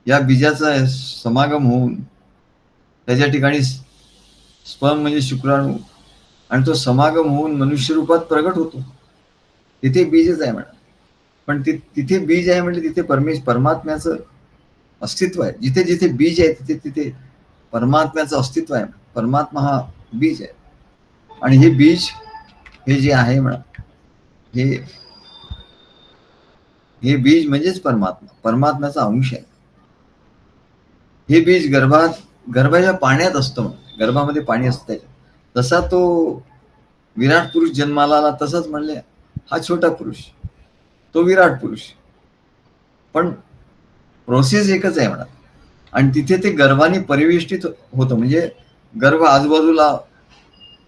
या बीजाचा समागम होऊन त्याच्या ठिकाणी स्पर्म म्हणजे शुक्राणू, आणि तो समागम होऊन मनुष्य रूपात प्रगट होतो. तिथे बीजच आहे म्हणा. पण तिथे बीज आहे म्हणजे तिथे परमात्म्याचं अस्तित्व आहे. जिथे जिथे बीज आहे तिथे तिथे परमात्म्याचं अस्तित्व आहे. परमात्मा हा बीज आहे. आणि हे बीज हे जे आहे म्हणा, हे हे बीज म्हणजेच परमात्म्याचा अंश आहे. हे बीज गर्भाच्या पाण्यात असतं. गर्भामध्ये पाणी असतं त्याच्यात. तसा तो विराट पुरुष जन्माला आला, तसंच म्हणले हा छोटा पुरुष, तो विराट पुरुष. पण प्रोसेस एकच आहे म्हणा. आणि तिथे ते गर्भाने परिवेष्टित होतं, म्हणजे गर्भ आजूबाजूला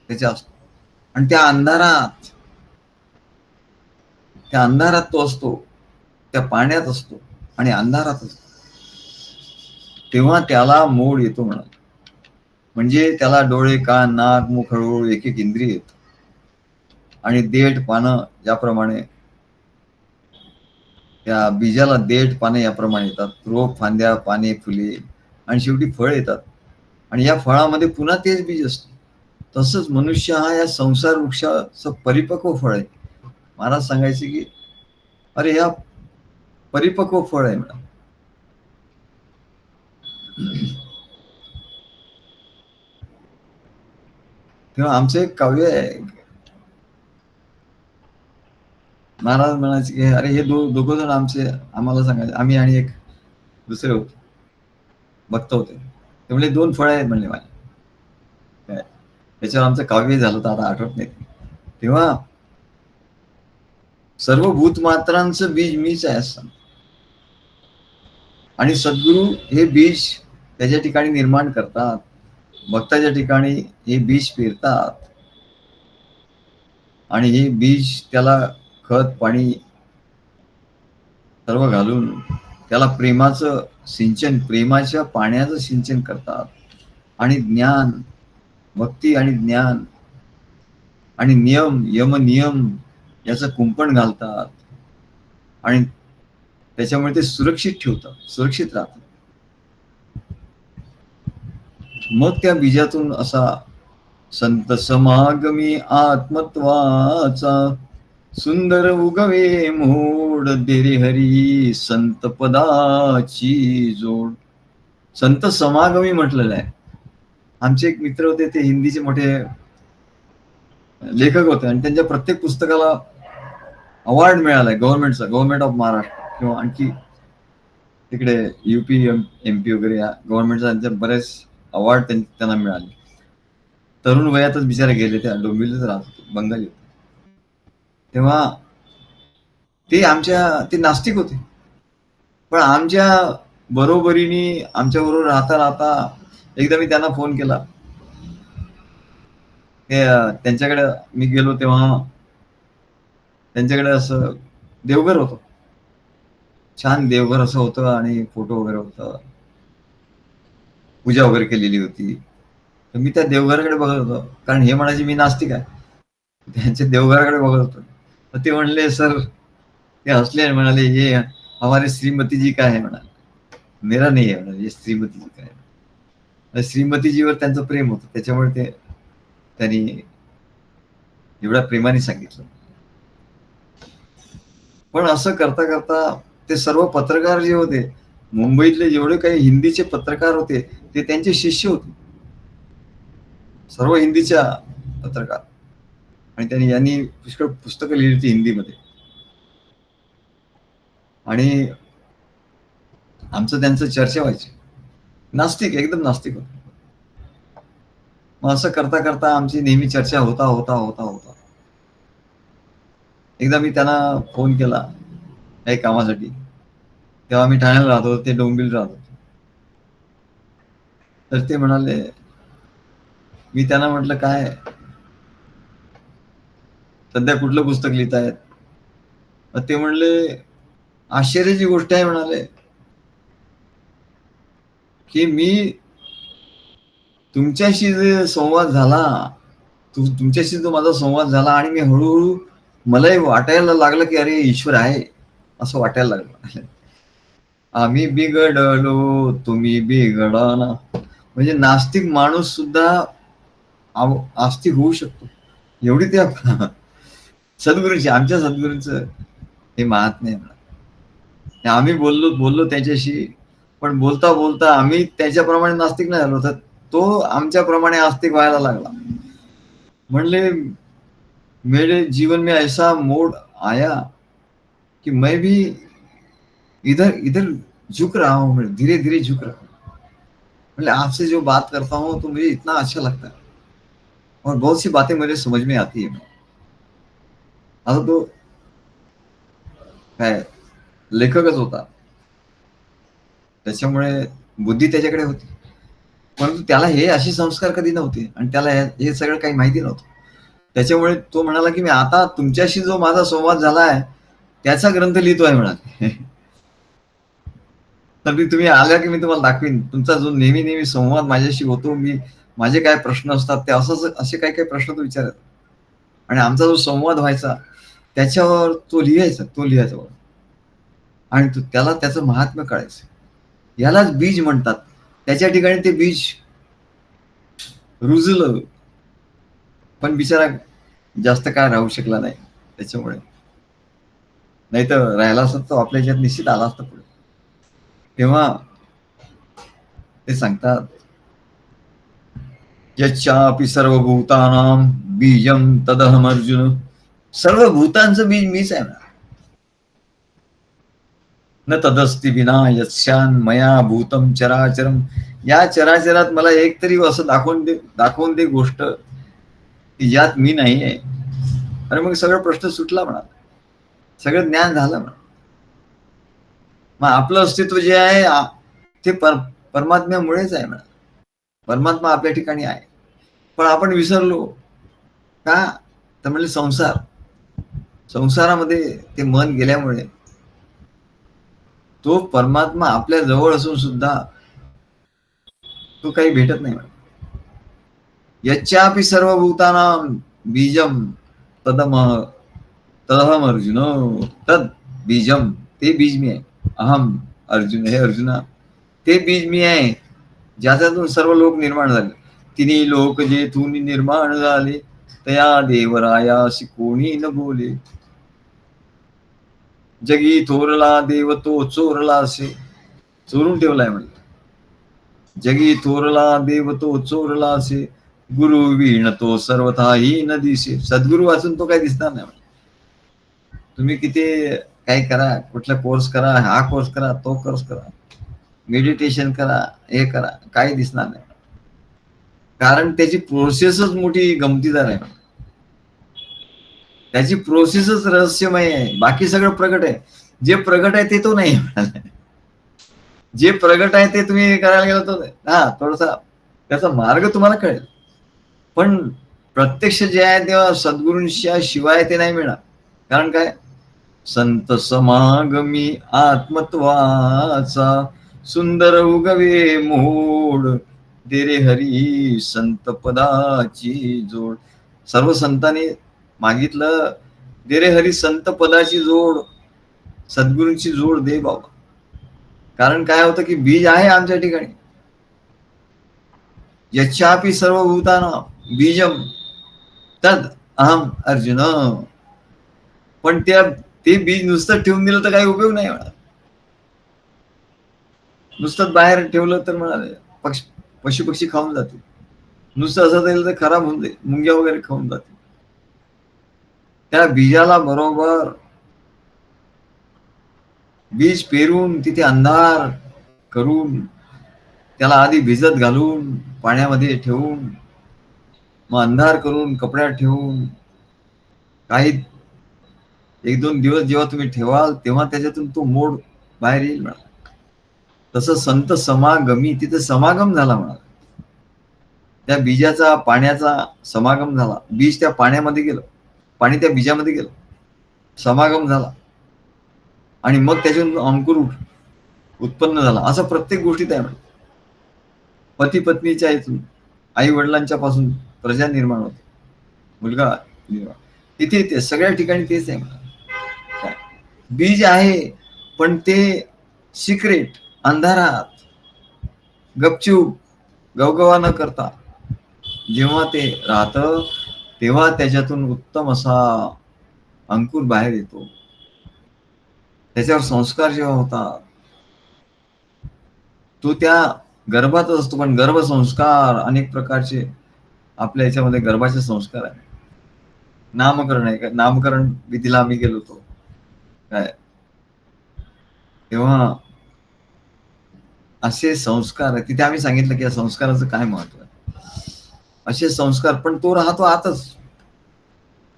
त्याच्या असतो. आणि त्या अंधारात तो असतो, त्या पाण्यात असतो आणि अंधारात असतो. तेव्हा त्याला मोड येतो म्हणा. म्हणजे त्याला डोळे, कान, नाक, मुख, हळूहळू एक एक इंद्रिय येत. आणि देठ पानं ज्याप्रमाणे त्या बीजाला देठ पाने याप्रमाणे येतात, रोप, फांद्या, पाने, फुले आणि शेवटी फळ येतात. आणि या फळामध्ये पुन्हा तेच बीज असते. तसंच मनुष्य हा या संसार वृक्षाचं परिपक्व फळ आहे. महाराज सांगायचे की अरे या परिपक्व फळ आहे म्हणा. तेव्हा आमचं एक काव्य आहे. महाराज म्हणायचे की अरे हे दोघं जण आम्हाला सांगायचे, आम्ही आणि एक दुसरे होते, भक्त होते. ते म्हणजे 2 फळं आहेत म्हणले माझे. काय त्याच्यावर आमचं काव्य झालं तर आता आठवत नाही. तेव्हा सर्व भूतमात्रांचं बीज मीच आहे असं. आणि सद्गुरू हे बीज त्याच्या ठिकाणी निर्माण करतात. भक्ताच्या ठिकाणी हे बीज पेरतात. आणि हे बीज त्याला खत पाणी सर्व घालून त्याला प्रेमाचं सिंचन, प्रेमाच्या पाण्याचं सिंचन करतात. आणि ज्ञान, भक्ती आणि ज्ञान आणि नियम याचं कुंपण घालतात. आणि त्याच्यामुळे ते सुरक्षित ठेवतात, सुरक्षित राहतात. मग त्या बीजातून असा संत समागमी आत्मत्वाचा सुंदर उगवे मोड देरे हरी संत पदाची जोड. संत समागमी म्हटलेलं आहे. आमचे एक मित्र होते, ते हिंदीचे मोठे लेखक होते आणि त्यांच्या प्रत्येक पुस्तकाला अवॉर्ड मिळालाय गव्हर्नमेंटचा, गव्हर्नमेंट ऑफ महाराष्ट्र किंवा आणखी तिकडे UP MP वगैरे या गव्हर्नमेंटचा बरेच अवॉर्ड त्यांना मिळाले. तरुण वयातच बिचारे गेले, त्या डोंबिवलीत राहत होते, बंगाली होते. तेव्हा ते नास्तिक होते. पण आमच्या बरोबरीने आमच्या बरोबर राहता राहता एकदा मी त्यांना फोन केला. त्यांच्याकडे मी गेलो तेव्हा त्यांच्याकडे असं देवघर होतं, छान देवघर असं होतं आणि फोटो वगैरे होतं, पूजा वगैरे केलेली होती. तर मी त्या देवघराकडे बघत होतो, कारण हे म्हणायचे मी नास्तिक आहे. त्यांच्या देवघराकडे बघत होतो. तर ते म्हणले सर, ते हसले आणि म्हणाले ये हमारे श्रीमती जी का है म्हणाले, मेरा नाही आहे म्हणाले, श्रीमती जी का है. श्रीमतीजीवर त्यांचं प्रेम होतं, त्याच्यामुळे त्यांनी एवढ्या प्रेमाने सांगितलं. पण असं करता करता ते सर्व पत्रकार जे होते मुंबईतले, जेवढे काही हिंदीचे पत्रकार होते ते त्यांचे शिष्य होते, सर्व हिंदीच्या पत्रकार. आणि यांनी पुष्कळ पुस्तकं लिहिली होती हिंदीमध्ये. आणि आमचं त्यांचं चर्चा व्हायची. नास्तिक, एकदम नास्तिक होते. मग असं करता करता आमची नेहमी चर्चा होता होता होता होता एकदा मी त्यांना फोन केला काही कामासाठी. तेव्हा मी ठाण्याला राहत होतो, ते डोंबिवलीत राहत होते. तर ते म्हणाले, मी त्यांना म्हटलं काय सध्या कुठलं पुस्तक लिहितायत? ते म्हणले आश्चर्याची गोष्ट आहे म्हणाले की मी तुमच्याशी जे संवाद झाला, तुमच्याशी जो माझा संवाद झाला आणि मी हळूहळू मलाही वाटायला लागलं की अरे ईश्वर आहे, असं वाटायला लागलं. आम्ही बिघडलो तुम्ही बिघडा ना. म्हणजे नास्तिक माणूस सुद्धा आस्तिक होऊ शकतो, एवढी त्या सद्गुरूंची, आमच्या सद्गुरूंचं हे महात्म्य आहे म्हणा. आम्ही बोललो बोललो त्याच्याशी, पण बोलता बोलता आम्ही त्याच्याप्रमाणे नास्तिक नाही झालो, तर तो आमच्याप्रमाणे आस्तिक व्हायला लागला. म्हणले मेरे जीवन में ऐसा मोड आया कि मैं भी इधर इधर झुक रहा हूं, धीरे धीरे झुक रहा हूं. मतलब आपसे जो बात करता हूं तो मुझे इतना अच्छा लगता है और बहुत सी बातें मुझे समझ में आती है. आता तो काय लेखकच होता, त्याच्यामुळे बुद्धी त्याच्याकडे होती, परंतु त्याला हे असे संस्कार कधी नव्हते आणि त्याला हे सगळं काही माहिती नव्हतं. त्याच्यामुळे तो म्हणाला की मी आता तुमच्याशी जो माझा संवाद झाला आहे त्याचा ग्रंथ लिहितोय म्हणाले. तर मी तुम्ही आल्या की मी तुम्हाला दाखवीन तुमचा जो नेहमी नेहमी संवाद माझ्याशी होतो, मी माझे काय प्रश्न असतात ते असं असे काही काही प्रश्न तो विचारत आणि आमचा जो संवाद व्हायचा त्याच्यावर तो लिहायचा आणि त्याला त्याचं महात्म्य कळायचं. यालाच बीज म्हणतात. त्याच्या ठिकाणी ते बीज रुजलं, पण बिचारा जास्त काळ राहू शकला नाही त्याच्यामुळे. नाही तर राहिला असत तो आपल्या ह्याच्यात निश्चित आला असता पुढे. तेव्हा ते सांगतात यच्चापि सर्वभूतानां बीजं तदहम अर्जुन. सर्व भूतांचं बीज मीच आहे ना. न तदस्ति विना यस्यान मया भूतम चराचरम. या चराचरात मला एक तरी असं दाखवून दे गोष्ट की ज्यात मी नाही आहे. आणि मग सगळं प्रश्न सुटला म्हणा, सगळं ज्ञान झालं म्हणा. मग आपलं अस्तित्व जे आहे ते परमात्म्यामुळेच आहे म्हणा. परमात्मा आपल्या ठिकाणी आहे, पण आपण विसरलो का? तर म्हणजे संसारामध्ये ते मन गेल्यामुळे तो परमात्मा आपल्या जवळ असून सुद्धा तो काही भेटत नाही. यच्चापि सर्वभूतानां बीजम तदहम अर्जुन. तद बीजम, ते बीज मी आहे. अहम अर्जुन, हे अर्जुना ते बीज मी आहे ज्याच्यातून सर्व लोक निर्माण झाले. तिन्ही लोक जे तून निर्माण झाले तया देवरायासी कोणी न बोले. जगी थोरला देव तो चोरला असे. चोरून ठेवलाय म्हणजे. जगी थोरला देव तो चोरला असे, गुरु वीण तो सर्वथाही न दिसे. सद्गुरु वाचून तो काही दिसणार नाही. तुम्ही किती काय करा, कुठला कोर्स करा, हा कोर्स करा, तो कोर्स करा, मेडिटेशन करा, हे करा, काही दिसणार नाही. कारण त्याची प्रोसेसच मोठी गमतीदार आहे. त्याची प्रोसेसच रहस्यमय आहे. बाकी सगळं प्रगट आहे. जे प्रगट आहे ते तो नाही. जे प्रगट आहे ते तुम्ही करायला गेलो तर थोडासा त्याचा मार्ग तुम्हाला कळेल, पण प्रत्यक्ष जे आहे तेव्हा सद्गुरूंच्या शिवाय ते नाही मिळणार. कारण काय? संत समागमी आत्मत्वाचा सुंदर उगवे मोड, दे रे हरी संत पदाची जोड. सर्व संतांनी मागितलं, दे रे हरी संत पदाची जोड, सद्गुरूंची जोड दे बाबा. कारण काय होतं की बीज आहे आमच्या ठिकाणी. यच्चापि सर्वभूतानां बीजम तद अहम अर्जुन. पण ते बीज नुसतं ठेवून दिलं तर काही उपयोग नाही म्हणा. नुसतं बाहेर ठेवलं तर म्हणाले पशु पक्षी खाऊन जातील. नुसतं असं जाईल तर खराब होऊन जाईल, मुंग्या वगैरे खाऊन जातील. त्या बीजाला बरोबर बीज पेरून तिथे अंधार करून त्याला आधी भिजत घालून पाण्यामध्ये ठेवून मग अंधार करून कपड्यात ठेवून काही एक दोन दिवस जेव्हा तुम्ही ठेवाल तेव्हा त्याच्यातून तो मोड बाहेर येईल म्हणा. तसं संत समागमी, तिथे समागम झाला म्हणा. त्या बीजाचा पाण्याचा समागम झाला. बीज त्या पाण्यामध्ये गेलं, पाणी त्या बीजामध्ये गेलं, समागम झाला आणि मग त्याच्यातून अंकुर उत्पन्न झाला. असं प्रत्येक गोष्टीत आहे. पती पत्नीच्या इथून, आई वडिलांच्या पासून प्रजा निर्माण होते, मुलगा निर्माण, तिथे ते सगळ्या ठिकाणी तेच आहे. बीज आहे पण ते सिक्रेट, अंधारात गपचूप गवगवा न करता जेव्हा ते राहतं तेव्हा त्याच्यातून उत्तम असा अंकुर बाहेर येतो. त्याच्यावर संस्कार जेव्हा होतात, तो त्या गर्भातच असतो. पण गर्भसंस्कार अनेक प्रकारचे आपल्या याच्यामध्ये गर्भाचे संस्कार आहे. नामकरण आहे का, नामकरण विधीला आम्ही गेलो होतो काय, तेव्हा असे संस्कार आहे. तिथे आम्ही सांगितलं की या संस्काराचं काय महत्व आहे. असे संस्कार, पण तो राहतो आतच.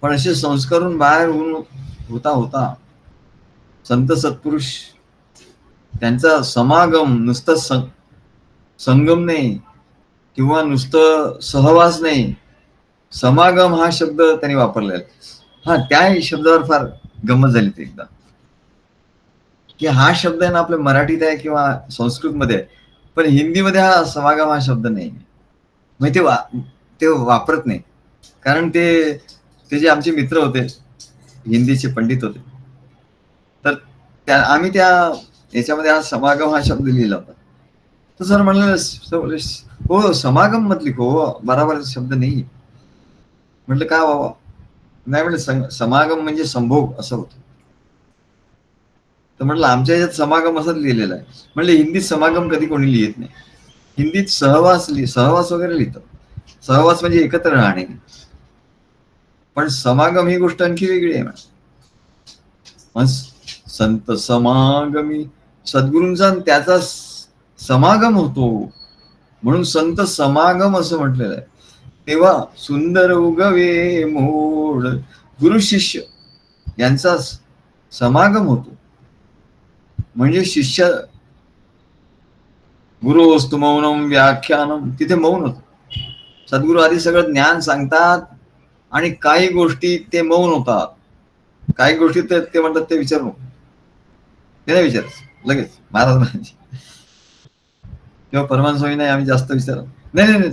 पण असे संस्कारून बाहेर होऊन होता होता संत सत्पुरुष त्यांचा समागम नुसतं संगम नाही किंवा नुसतं सहवास नाही, समागम हा शब्द त्यांनी वापरलेला आहे. हा, त्या शब्दावर फार गंमत झाली ती एकदा, की हा शब्द आहे ना आपल्या मराठीत आहे किंवा संस्कृतमध्ये आहे, पण हिंदीमध्ये हा समागम हा शब्द नाही. म्हणजे ते वापरत नाही. कारण ते जे आमचे मित्र होते, हिंदीचे पंडित होते, तर आम्ही त्या याच्यामध्ये हा समागम हा शब्द लिहिला होता. तर सर म्हणलं हो समागम मत लिखो, बराबर शब्द नाही. म्हटलं का बाबा, नाही म्हटलं समागम म्हणजे संभोग असं होतं. तर म्हटलं आमच्या याच्यात समागम असंच लिहिलेला आहे. म्हटलं हिंदीत समागम कधी कोणी लिहित नाही. हिंदीत सहवास वगैरे लिहितं. सहवास म्हणजे एकत्र राहणे. पण समागम ही गोष्ट आणखी वेगळी आहे. संत समागमी सद्गुरूंचा त्याचा समागम होतो, म्हणून संत समागम असं म्हटलेलं आहे. तेव्हा सुंदर उगवे मोड, गुरु शिष्य यांचा समागम होतो. म्हणजे शिष्य गुरु वस्तू मौनम व्याख्यानम, तिथे मौन होतं. सद्गुरू आधी सगळं ज्ञान सांगतात आणि काही गोष्टी ते मौन होतात. काही गोष्टी ते म्हणतात ते विचारू नको, ते नाही विचारत लगेच. महाराज म्हणायचे किंवा परमान स्वामी नाही, आम्ही जास्त विचारत नाही नाही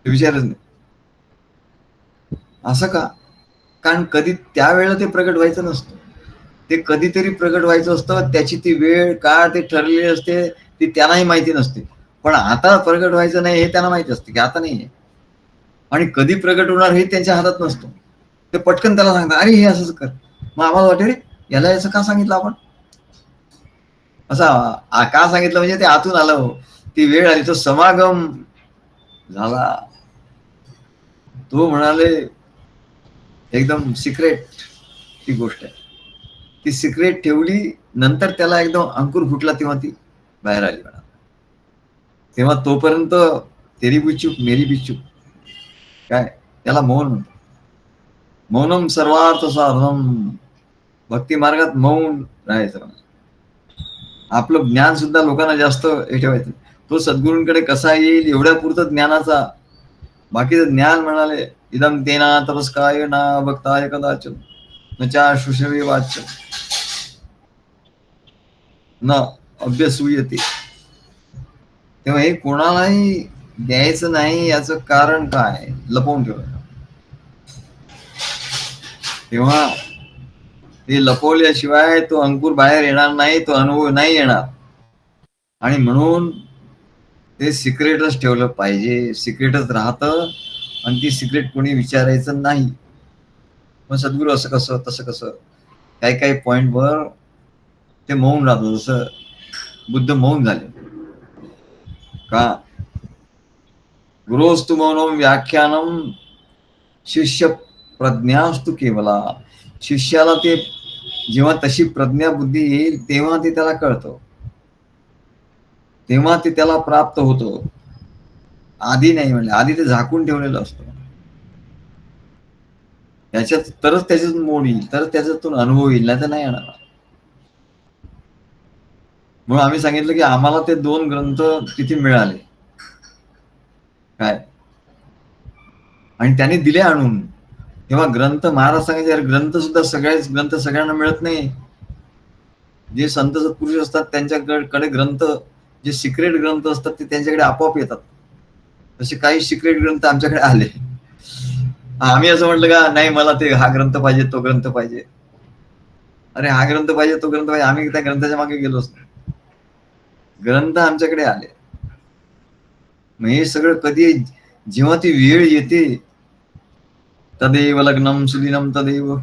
ते विचारच नाही. असं का? कारण कधी त्यावेळेला ते प्रगट व्हायचं नसतं, ते कधीतरी प्रगट व्हायचं असतं. त्याची ती वेळ काळ ते ठरलेली असते, ती त्यांनाही माहिती नसते. पण आता प्रगट व्हायचं नाही हे त्यांना माहिती असते की आता नाहीये, आणि कधी प्रगट होणार हे त्यांच्या हातात नसतं. ते पटकन त्याला सांगतात अरे हे असंच कर. मग आम्हाला वाटतं रे याला असं का सांगितलं आपण, असं का सांगितलं, म्हणजे ते आतून आलं, ती वेळ आली, तो समागम झाला. तो म्हणाले एकदम सिक्रेट ती गोष्ट आहे, ती सिक्रेट ठेवली. नंतर त्याला एकदम अंकुर फुटला तेव्हा ती बाहेर आली म्हणा. तेव्हा तोपर्यंत तेरी भी चूप मेरी भी चूप, काय त्याला मौन म्हणतो. मौनम सर्वार्थ साधनम, भक्ती मार्गात मौन राहायचं. आपलं ज्ञान सुद्धा लोकांना जास्त हे ठेवायचं. तो सद्गुरूंकडे कसा येईल एवढ्या पुरतं ज्ञानाचा, बाकीचं ज्ञान म्हणाले इदम तेना तपस्काय ना भक्ताय कदाचन न चा शुश्रवे वाच्य न अभ्यसूयते. तेव्हा हे कोणालाही द्यायचं नाही, याचं कारण काय, लपवून ठेवलं. तेव्हा ते लपवल्याशिवाय तो अंकुर बाहेर येणार नाही, तो अनुभव नाही येणार. आणि म्हणून ते सिक्रेटच ठेवलं पाहिजे, सिक्रेटच राहतं. आणि ती सिक्रेट कोणी विचारायचं नाही. मग सद्गुरू असं कसं तसं कसं, काही काही पॉइंटवर ते मौन राहतं. जसं बुद्ध मौन झाले का, गुरोस्तु मौनम व्याख्यानम शिष्य प्रज्ञास्तु केवला. शिष्याला ते जेव्हा तशी प्रज्ञा बुद्धी येईल तेव्हा ते त्याला कळतं, तेव्हा ते त्याला प्राप्त होतं. आधी नाही म्हणले, आधी ते झाकून ठेवलेलं असतं. त्याच्यात तरच त्याच्यातून मोड येईल, तरच त्याच्यातून अनुभव येईल, नाही तर नाही येणार. म्हणून आम्ही सांगितलं की आम्हाला ते 2 ग्रंथ तिथे मिळाले काय, आणि त्यांनी दिले आणून. तेव्हा ग्रंथ महाराज सांगायचे ग्रंथ सुद्धा सगळ्याच ग्रंथ सगळ्यांना मिळत नाही. जे संत सत्पुरुष असतात त्यांच्याकडे ग्रंथ, जे सिक्रेट ग्रंथ असतात ते त्यांच्याकडे आपोआप येतात. तसे काही सिक्रेट ग्रंथ आमच्याकडे आले. आम्ही असं म्हटलं का नाही मला ते हा ग्रंथ पाहिजे तो ग्रंथ पाहिजे, अरे हा ग्रंथ पाहिजे तो ग्रंथ पाहिजे, आम्ही त्या ग्रंथाच्या मागे गेलोच नाही. ग्रंथ आमच्याकडे आले. मग हे सगळं कधी, जेव्हा ती वेळ येते, तदेव लग्नम सुदिनम तदेव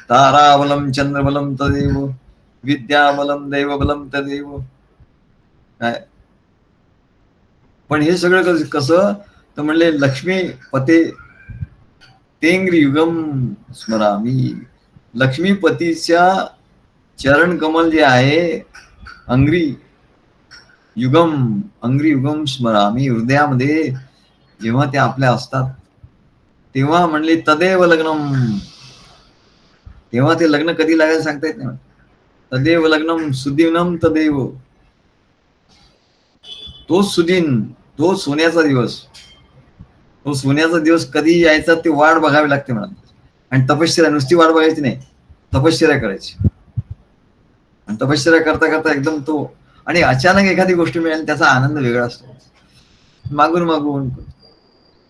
तारावलम चंद्रबलम तदेव विद्याबलम दैवबलम तदैव. काय पण हे सगळं कसं तर म्हणले लक्ष्मी पते तेंग्री युगम स्मरामी. लक्ष्मीपतीच्या चरण कमल जे आहे अंग्री युगम स्मरामी, हृदयामध्ये जेव्हा ते आपल्या असतात तेव्हा म्हणले तदेव लग्नम. तेव्हा ते लग्न कधी लागायला सांगता येत नाही. तदेव लग्नम सुदिनम तदेव. तो सुदिन, तो सोन्याचा दिवस, तो सोन्याचा दिवस कधी यायचा ते वाट बघावी लागते म्हणा. आणि तपश्चर्या, नुसती वाट बघायची नाही, तपश्चर्या करायची. आणि तपश्चर्या करता करता एकदम तो, आणि अचानक एखादी गोष्ट मिळेल त्याचा आनंद वेगळा असतो. मागून मागून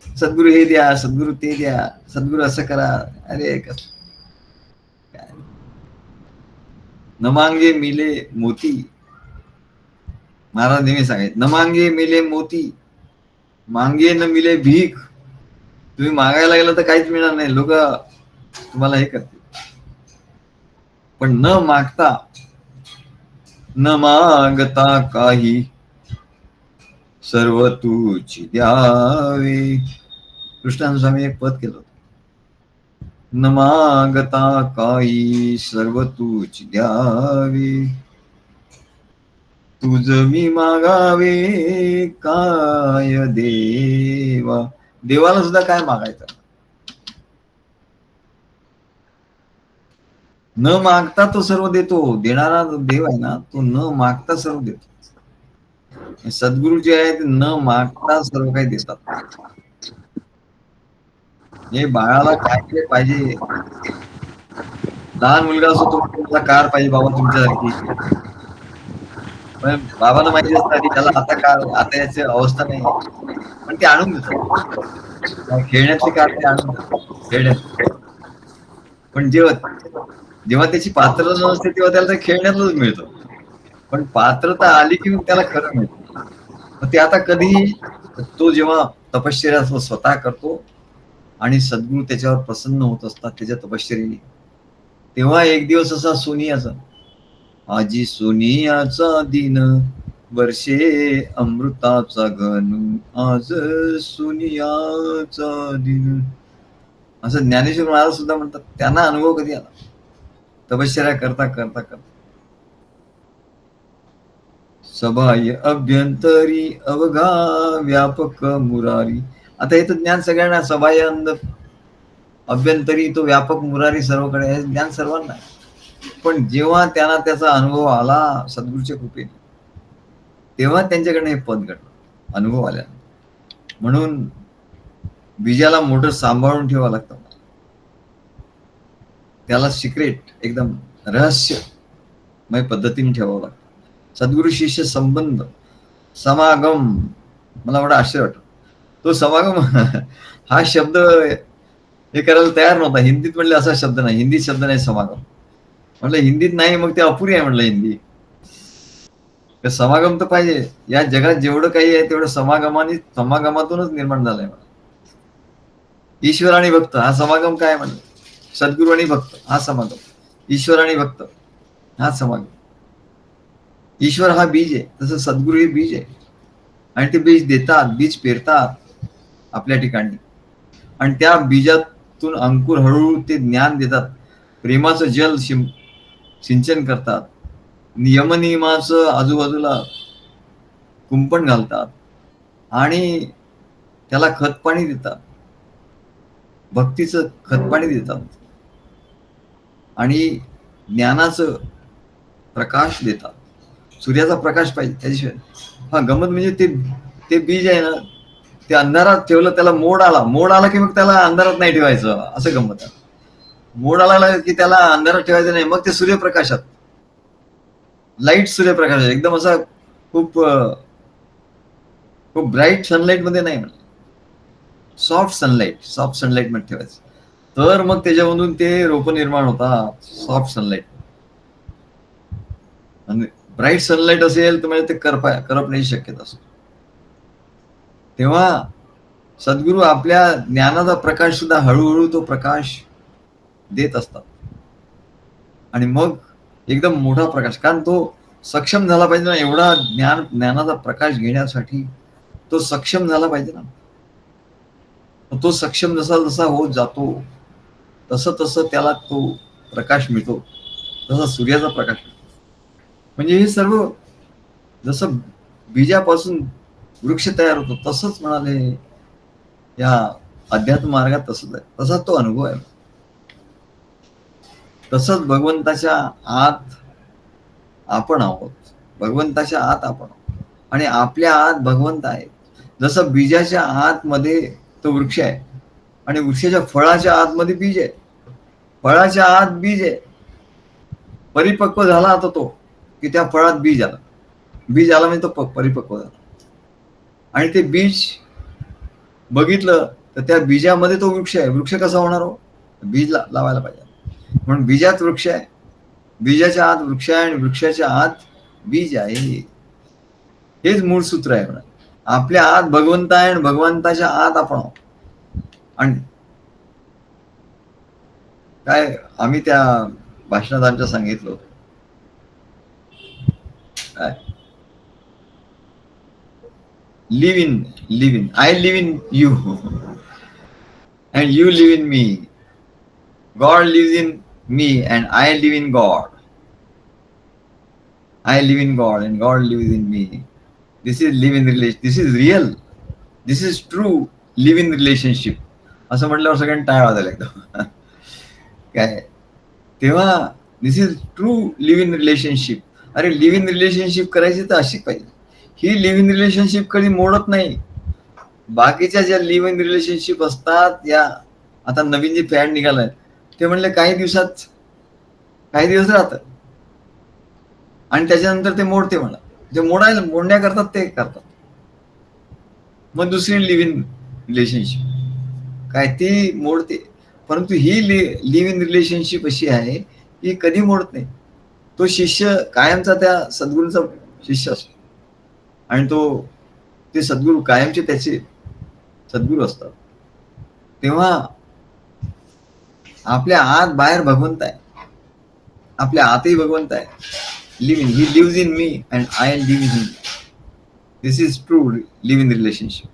सद्गुरू हे द्या, सद्गुरू ते द्या, सद्गुरू असं करा. अरे कस न मांगे मिले मोती. महाराज नेहमी सांगायचे, न मांगे मिले मोती, मांगे न मिले भीक. तुम्ही मागायला गेला तर काहीच मिळणार नाही, लोक तुम्हाला हे करतील. पण न मागता, न मागता काही सर्व तूची द्यावे. कृष्णान स्वामी एक पद केलं, न मागता काही सर्व तूची द्यावे, तुझ मी मागावे काय देवा. देवाला सुद्धा काय मागायचं. न मागता तो सर्व देतो. देणारा देव आहे ना, तो न मागता सर्व देतो. सद्गुरू जे आहेत न मागता सर्व काही देतात. हे बाळाला काय पाहिजे, लहान मुलगा असतो तो मला कार पाहिजे बाबा तुमच्यासारखी. पण बाबांना माहिती असतं की त्याला आता कार, आता याची अवस्था नाही, पण ते आणून देतात. खेळण्यातली कार ते आणून देतात, खेळण्यात. पण जेव्हा त्याची पात्रता नसते तेव्हा त्याला ते खेळण्यातलंच मिळतं. पण पात्रता आली की त्याला खरं मिळतं. मग ते आता कधी, तो जेव्हा तपश्चर्या स्वतः करतो आणि सद्गुरू त्याच्यावर प्रसन्न होत असतात त्याच्या तपश्चर्येने, तेव्हा एक दिवस असा सोनियाचा, आजी सोनियाचा दिन, वर्षे अमृताचा घन, आज सोनियाचा दिन, असं ज्ञानेश्वर महाराज सुद्धा म्हणतात. त्यांना अनुभव कधी आला तपश्चर्या करता करता करता. सबाय अभ्यंतरी अवघा व्यापक मुरारी. आता हे तर ज्ञान सगळ्यांना, सबाय अंध अभ्यंतरी तो व्यापक मुरारी सर्वकडे, हे ज्ञान सर्वांना. पण जेव्हा त्यांना त्याचा अनुभव आला सद्गुरूच्या कृपेने, तेव्हा त्यांच्याकडनं हे पद घडलं अनुभव आल्या. म्हणून बीजाला मोठं सांभाळून ठेवावं लागतं, त्याला सिक्रेट एकदम रहस्यमय पद्धतीने ठेवावं लागतं. सद्गुरू शिष्य संबंध समागम, मला एवढा आश्चर्य वाटतो. तो समागम हा शब्द हे करायला तयार नव्हता. हिंदीत म्हणले असा शब्द नाही, हिंदीत शब्द नाही समागम. म्हटलं हिंदीत नाही, मग ते अपुरी आहे म्हटलं हिंदी. समागम तर पाहिजे. या जगात जेवढं काही आहे तेवढं समागमातूनच निर्माण झालंय. ईश्वर आणि भक्त हा समागम काय म्हणलं. सद्गुरू आणि भक्त हा समागम, ईश्वर आणि भक्त हा समागम. ईश्वर हा बीज आहे, तसं सद्गुरू हे बीज आहे. आणि ते बीज देतात, बीज पेरतात आपल्या ठिकाणी, आणि त्या बीजातून अंकुर हळूहळू ते ज्ञान देतात. प्रेमाचं जल सिंचन करतात, नियमनियमाचं आजूबाजूला कुंपण घालतात, आणि त्याला खतपाणी देतात, भक्तीचं खतपाणी देतात, आणि ज्ञानाचं प्रकाश देतात. सूर्याचा प्रकाश पाहिजे त्याच्याशिवाय. हा गमत म्हणजे ते बीज आहे ना, ते अंधारात ठेवलं, त्याला मोड आला की मग त्याला अंधारात नाही ठेवायचं, असं गमत आहे. मोड आला की त्याला अंधारात ठेवायचं नाही, मग ते सूर्यप्रकाशात, लाईट सूर्यप्रकाश एकदम असा खूप ब्राईट सनलाईट मध्ये नाही, म्हणलं सॉफ्ट सनलाईट मध्ये ठेवायचं. तर मग त्याच्यामधून ते रोप निर्माण होतात सॉफ्ट सनलाईट. आणि ब्राईट सनलाईट असेल तर म्हणजे ते करपण्याची शक्यता असते. तेव्हा सद्गुरू आपल्या ज्ञानाचा प्रकाश सुद्धा हळूहळू तो प्रकाश देत असतात, आणि मग एकदम मोठा प्रकाश, कारण तो सक्षम झाला पाहिजे ना, एवढा ज्ञानाचा प्रकाश घेण्यासाठी तो सक्षम झाला पाहिजे ना. तो सक्षम जसा जसा होत जातो तसं तसं त्याला तो प्रकाश मिळतो, तसा सूर्याचा प्रकाश मिळतो. म्हणजे हे सर्व जसं बीजापासून वृक्ष तयार होतो तसंच म्हणाले या अध्यात्म मार्गात तसंच आहे, तसा तो अनुभव आहे. तसंच भगवंताच्या आत आपण आहोत, भगवंताच्या आत आपण आहोत आणि आपल्या आत भगवंत आहे. जसं बीजाच्या आतमध्ये तो वृक्ष आहे आणि वृक्षाच्या फळाच्या आतमध्ये बीज आहे, फळाच्या आत बीज आहे. परिपक्व झाला आता तो की त्या फळात बीज आला, बीज आला म्हणजे तो परिपक्व झाला. आणि ते बीज बघितलं तर त्या बीजामध्ये तो वृक्ष आहे. वृक्ष कसा होणार हो? बीज लावायला पाहिजे. म्हणून बीजात वृक्ष आहे, बीजाच्या आत वृक्ष आहे आणि वृक्षाच्या आत बीज आहे. हेच मूळ सूत्र आहे म्हणा. आपल्या आत भगवंत आहे आणि भगवंताच्या आत आपण आहोत. आणि काय आम्ही त्या भाषणात आमच्या सांगितलं होतं काय, live in I live in you and you live in me. God lives in me and I live in God. I live in God and God lives in me. This is live in relation. This is real. This is true live in relationship. असं म्हटल्यावर सगळ्यांनी टाळा वाजायला एकदम. काय तेव्हा this is true live in relationship. अरे live in relationship करायची तर अशी पाहिजे. ही लिव्ह इन रिलेशनशिप कधी मोडत नाही. बाकीच्या ज्या लिव्ह इन रिलेशनशिप असतात, या आता नवीन जे फॅड निघालाय ते म्हणले काही दिवस राहतात आणि त्याच्यानंतर ते मोडते म्हणा. जे मोडण्याकरतात ते करतात. मग दुसरी लिव्ह इन रिलेशनशिप काय ती मोडते. परंतु ही लिव्ह इन रिलेशनशिप अशी आहे की कधी मोडत नाही. तो शिष्य कायमचा त्या सद्गुरूचा शिष्य असतो आणि ते सद्गुरू कायमचे त्याचे सद्गुरू असतात. तेव्हा आपल्या आत बाहेर भगवंत आहे, आपल्या आतही भगवंत आहे. Live in, he leaves in me and I live in him. This is true live in relationship.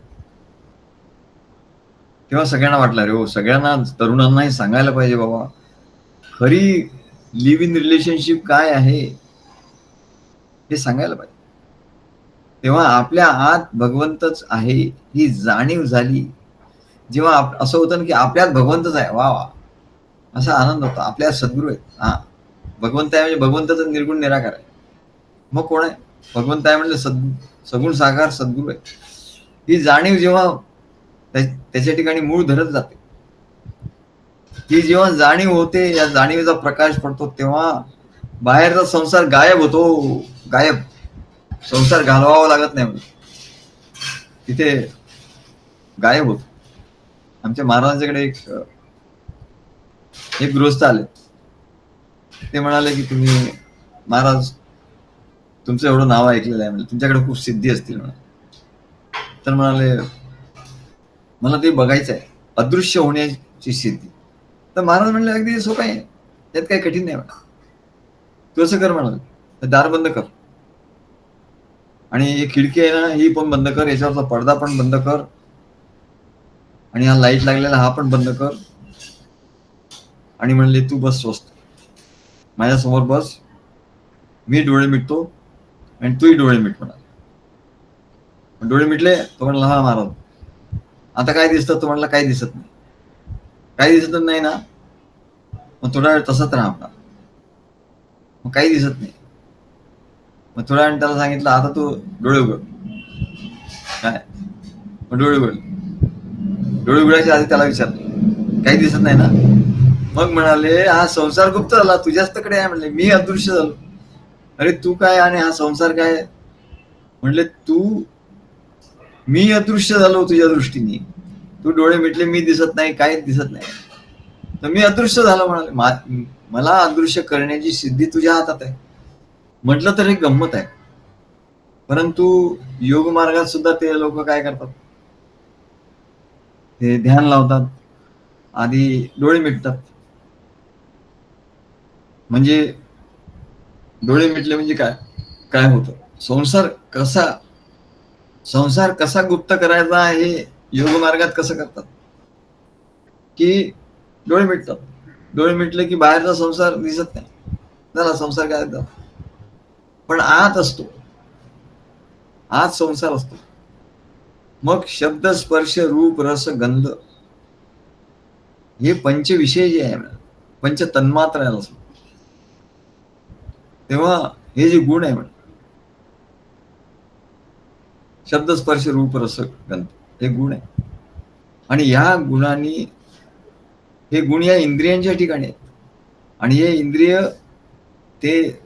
तेव्हा सगळ्यांना वाटलं रे हो, सगळ्यांना तरुणांनाही सांगायला पाहिजे बाबा खरी लिव्ह इन रिलेशनशिप काय आहे हे सांगायला पाहिजे. तेव्हा आपल्या आत भगवंतच आहे ही जाणीव झाली. जेव्हा असं होतं ना की आपल्यात भगवंतच आहे, वा वा असा आनंद होता. आपल्या सद्गुरू आहेत. हा भगवंत आहे म्हणजे भगवंताचा निर्गुण निराकार आहे. मग कोण आहे? भगवंत आहे म्हणजे सगुण साकार सद्गुरू आहे. ही जाणीव जेव्हा त्याच्या ठिकाणी मूळ धरत जाते, ही जेव्हा जाणीव होते, या जाणीवेचा प्रकाश पडतो, तेव्हा बाहेरचा संसार गायब होतो. गायब संसार घालवावा लागत नाही म्हणजे तिथे गायब होतो. आमच्या महाराजांच्याकडे एक गृहस्थ आले. ते म्हणाले की तुम्ही महाराज तुमचं एवढं नाव ऐकलेलं आहे, म्हणजे तुमच्याकडे खूप सिद्धी असतील म्हणा. तर म्हणाले मला ते बघायचं आहे, अदृश्य होण्याची सिद्धी. तर महाराज म्हणले अगदी सोपं आहे, त्यात काही कठीण नाही म्हणा. तू असं कर म्हणाले, दार बंद कर आणि ही खिडकी आहे ना ही पण बंद कर, याच्यावरचा पडदा पण बंद कर आणि हा लाईट लागलेला हा पण बंद कर. आणि म्हणले तू बस स्वस्त माझ्यासमोर बस, मी डोळे मिटतो आणि तूही डोळे मिट म्हणाले. डोळे मिटले. तो म्हणला हा महाराज आता काय दिसतं? तो म्हणला काही दिसत नाही. काही दिसत नाही ना, मग थोडा वेळ तसंच राहा आपला. मग काही दिसत नाही. मग थोड्या वेळ त्याला सांगितलं आता तू डोळे उघड. काय? मग डोळे उघड. डोळे उघडायच्या आधी त्याला विचारलं काही दिसत नाही ना. मग म्हणाले हा संसार गुप्त झाला, तुझ्याचकडे आहे. म्हणले मी अदृश्य झालो. अरे तू काय आणि हा संसार काय? म्हणले मी अदृश्य झालो तुझ्या दृष्टीने. तू डोळे मिटले, मी दिसत नाही, काहीच दिसत नाही, तर मी अदृश्य झालो. म्हणाले मला अदृश्य करण्याची सिद्धी तुझ्या हातात आहे. म्हटलं तर हे गंमत आहे, परंतु योग मार्गात सुद्धा ते लोक काय करतात, ते ध्यान लावतात, आधी डोळे मिटतात. म्हणजे डोळे मिटले म्हणजे काय काय होतं? संसार कसा गुप्त करायचा हे योग मार्गात कसं करतात की डोळे मिटतात. डोळे मिटले की बाहेरचा संसार दिसत नाही, झाला संसार काय झाला. पण आत असतो, आत संसार असतो. मग शब्द स्पर्श रूप रस गंध हे पंचविषय जे आहे, पंच तन्मात्रा याला असतो. तेव्हा हे जे गुण आहे शब्द स्पर्श रूप रस गंध हे गुण आहे. आणि ह्या गुणांनी हे गुण या इंद्रियांच्या ठिकाणी आहेत. आणि हे इंद्रिय ते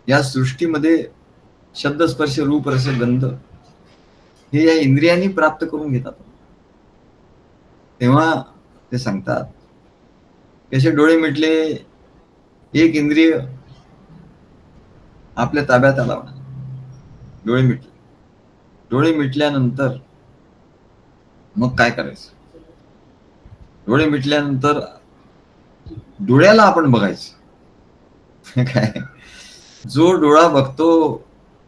या सृष्टीमध्ये शब्द स्पर्श रूप रस गंध हे या इंद्रियांनी प्राप्त करून घेतात. तेव्हा ते सांगतात कसे डोळे मिटले, एक इंद्रिय आपल्या ताब्यात आला. डोळे मिटले, डोळे मिटल्यानंतर मग काय करायचं? डोळे मिटल्यानंतर डोळ्याला आपण बघायचं. काय जो डोळा बघतो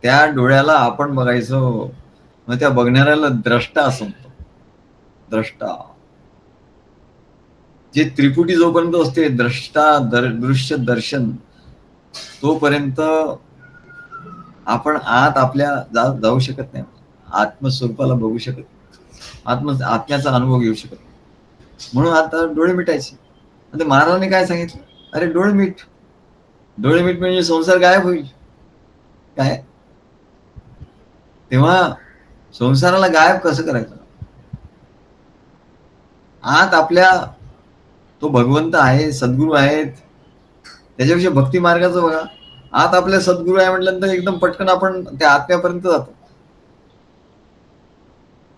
त्या डोळ्याला आपण बघायचं. मग त्या बघणाऱ्याला द्रष्टा असं म्हणतो. द्रष्टा जे त्रिपुटी जोपर्यंत असते, द्रष्टा दृश्य दर्शन, तोपर्यंत आपण आत आपल्या जाऊ शकत नाही. आत्मस्वरूपाला बघू शकत, आत्म्याचा अनुभव घेऊ शकत. म्हणून आता डोळे मिटायचे. आता महाराजांनी काय सांगितलं? अरे डोळे मीठ, डोळे मीठ म्हणजे संसार गायब होईल. काय तेव्हा संसाराला गायब कसं करायचं? आत आपल्या तो भगवंत आहे, सद्गुरू आहेत. त्याच्यापेक्षा भक्ती मार्गाचं बघा, आत आपल्या सद्गुरू आहे म्हटल्यानंतर एकदम पटकन आपण त्या आत्म्यापर्यंत जातो.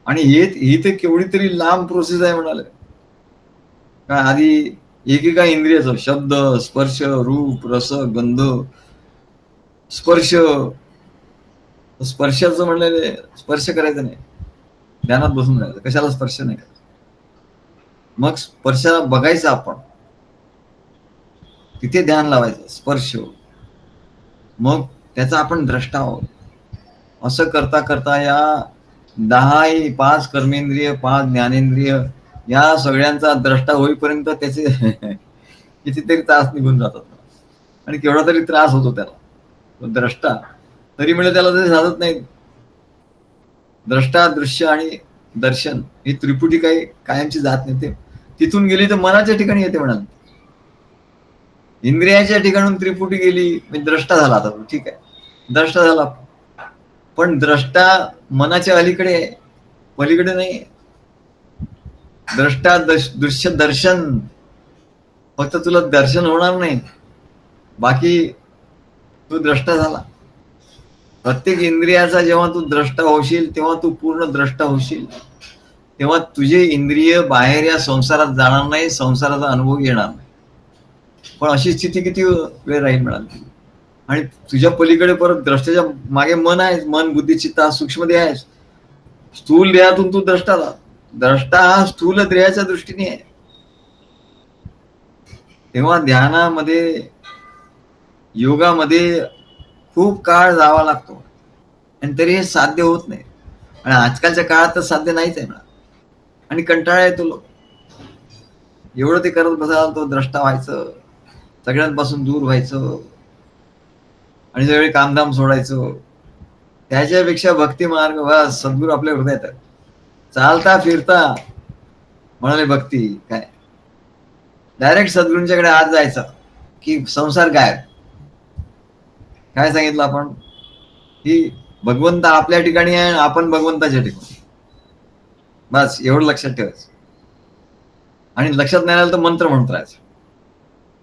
आणि ही तर केवढी तरी लांब प्रोसेस आहे म्हणाले. काय आधी एकेका इंद्रियाचं शब्द स्पर्श रूप रस गंध, स्पर्शाचं म्हणलेले स्पर्श करायचं नाही, ध्यानात बसून राहायचं. कशाला स्पर्श नाही करायचा. मग स्पर्शाला बघायचं आपण, तिथे ध्यान लावायचं. स्पर्श, मग त्याचा आपण द्रष्टा आहोत. असं करता करता या 5 कर्मेंद्रिय 5 ज्ञानेंद्रिय या सगळ्यांचा द्रष्टा होईपर्यंत त्याचे कितीतरी त्रास निघून जातात. आणि केवढा तरी त्रास होतो त्याला. द्रष्टा तरी म्हणजे त्याला तरी साधत नाही. द्रष्टा दृश्य आणि दर्शन ही त्रिपुटी काही कायमची जात नाही. ते तिथून गेली तर मनाच्या ठिकाणी येते म्हणाल. इंद्रियाच्या ठिकाणून त्रिपुटी गेली म्हणजे द्रष्टा झाला. आता ठीक आहे, द्रष्टा झाला, पण द्रष्टा मनाच्या अलीकडे पलीकडे नाही. द्रष्टा दृश्य दर्शन, फक्त तुला दर्शन होणार नाही, बाकी तू द्रष्टा झाला. प्रत्येक इंद्रियाचा जेव्हा तू द्रष्टा होशील तेव्हा तू पूर्ण द्रष्टा होशील. तेव्हा तुझे इंद्रिय बाहेर या संसारात जाणार नाही, संसाराचा अनुभव येणार नाही. पण अशी स्थिती किती वेळ राहील म्हणाली. आणि तुझ्या पलीकडे परत द्रष्टाच्या मागे मन आहे. मन बुद्धी चित्त सूक्ष्म देह आहे. स्थूल देहातून तू द्रष्टा झाला. द्रष्टा हा स्थूल देहाच्या दृष्टीने आहे. तेव्हा ध्यानामध्ये योगामध्ये खूप काळ जावा लागतो आणि तरी हे साध्य होत नाही. आणि आजकालच्या काळात तर साध्य नाहीच आहे ना. आणि कंटाळा येतो. लोक एवढं ते करत बसायला, तो द्रष्टा व्हायचं, सगळ्यांपासून दूर व्हायचं आणि सगळे कामधाम सोडायचं. त्याच्यापेक्षा भक्ती मार्ग वा सद्गुरू आपल्या हृदयात आहे. चालता फिरता म्हणाले भक्ती काय, डायरेक्ट सद्गुरूंच्याकडे आज जायचं की संसार गायब. काय सांगितलं आपण की भगवंत आपल्या ठिकाणी आहे आणि आपण भगवंताच्या ठिकाणी. बस एवढं लक्षात ठेवायचं. आणि लक्षात नाही आलं तर मंत्र म्हणत राहायचं.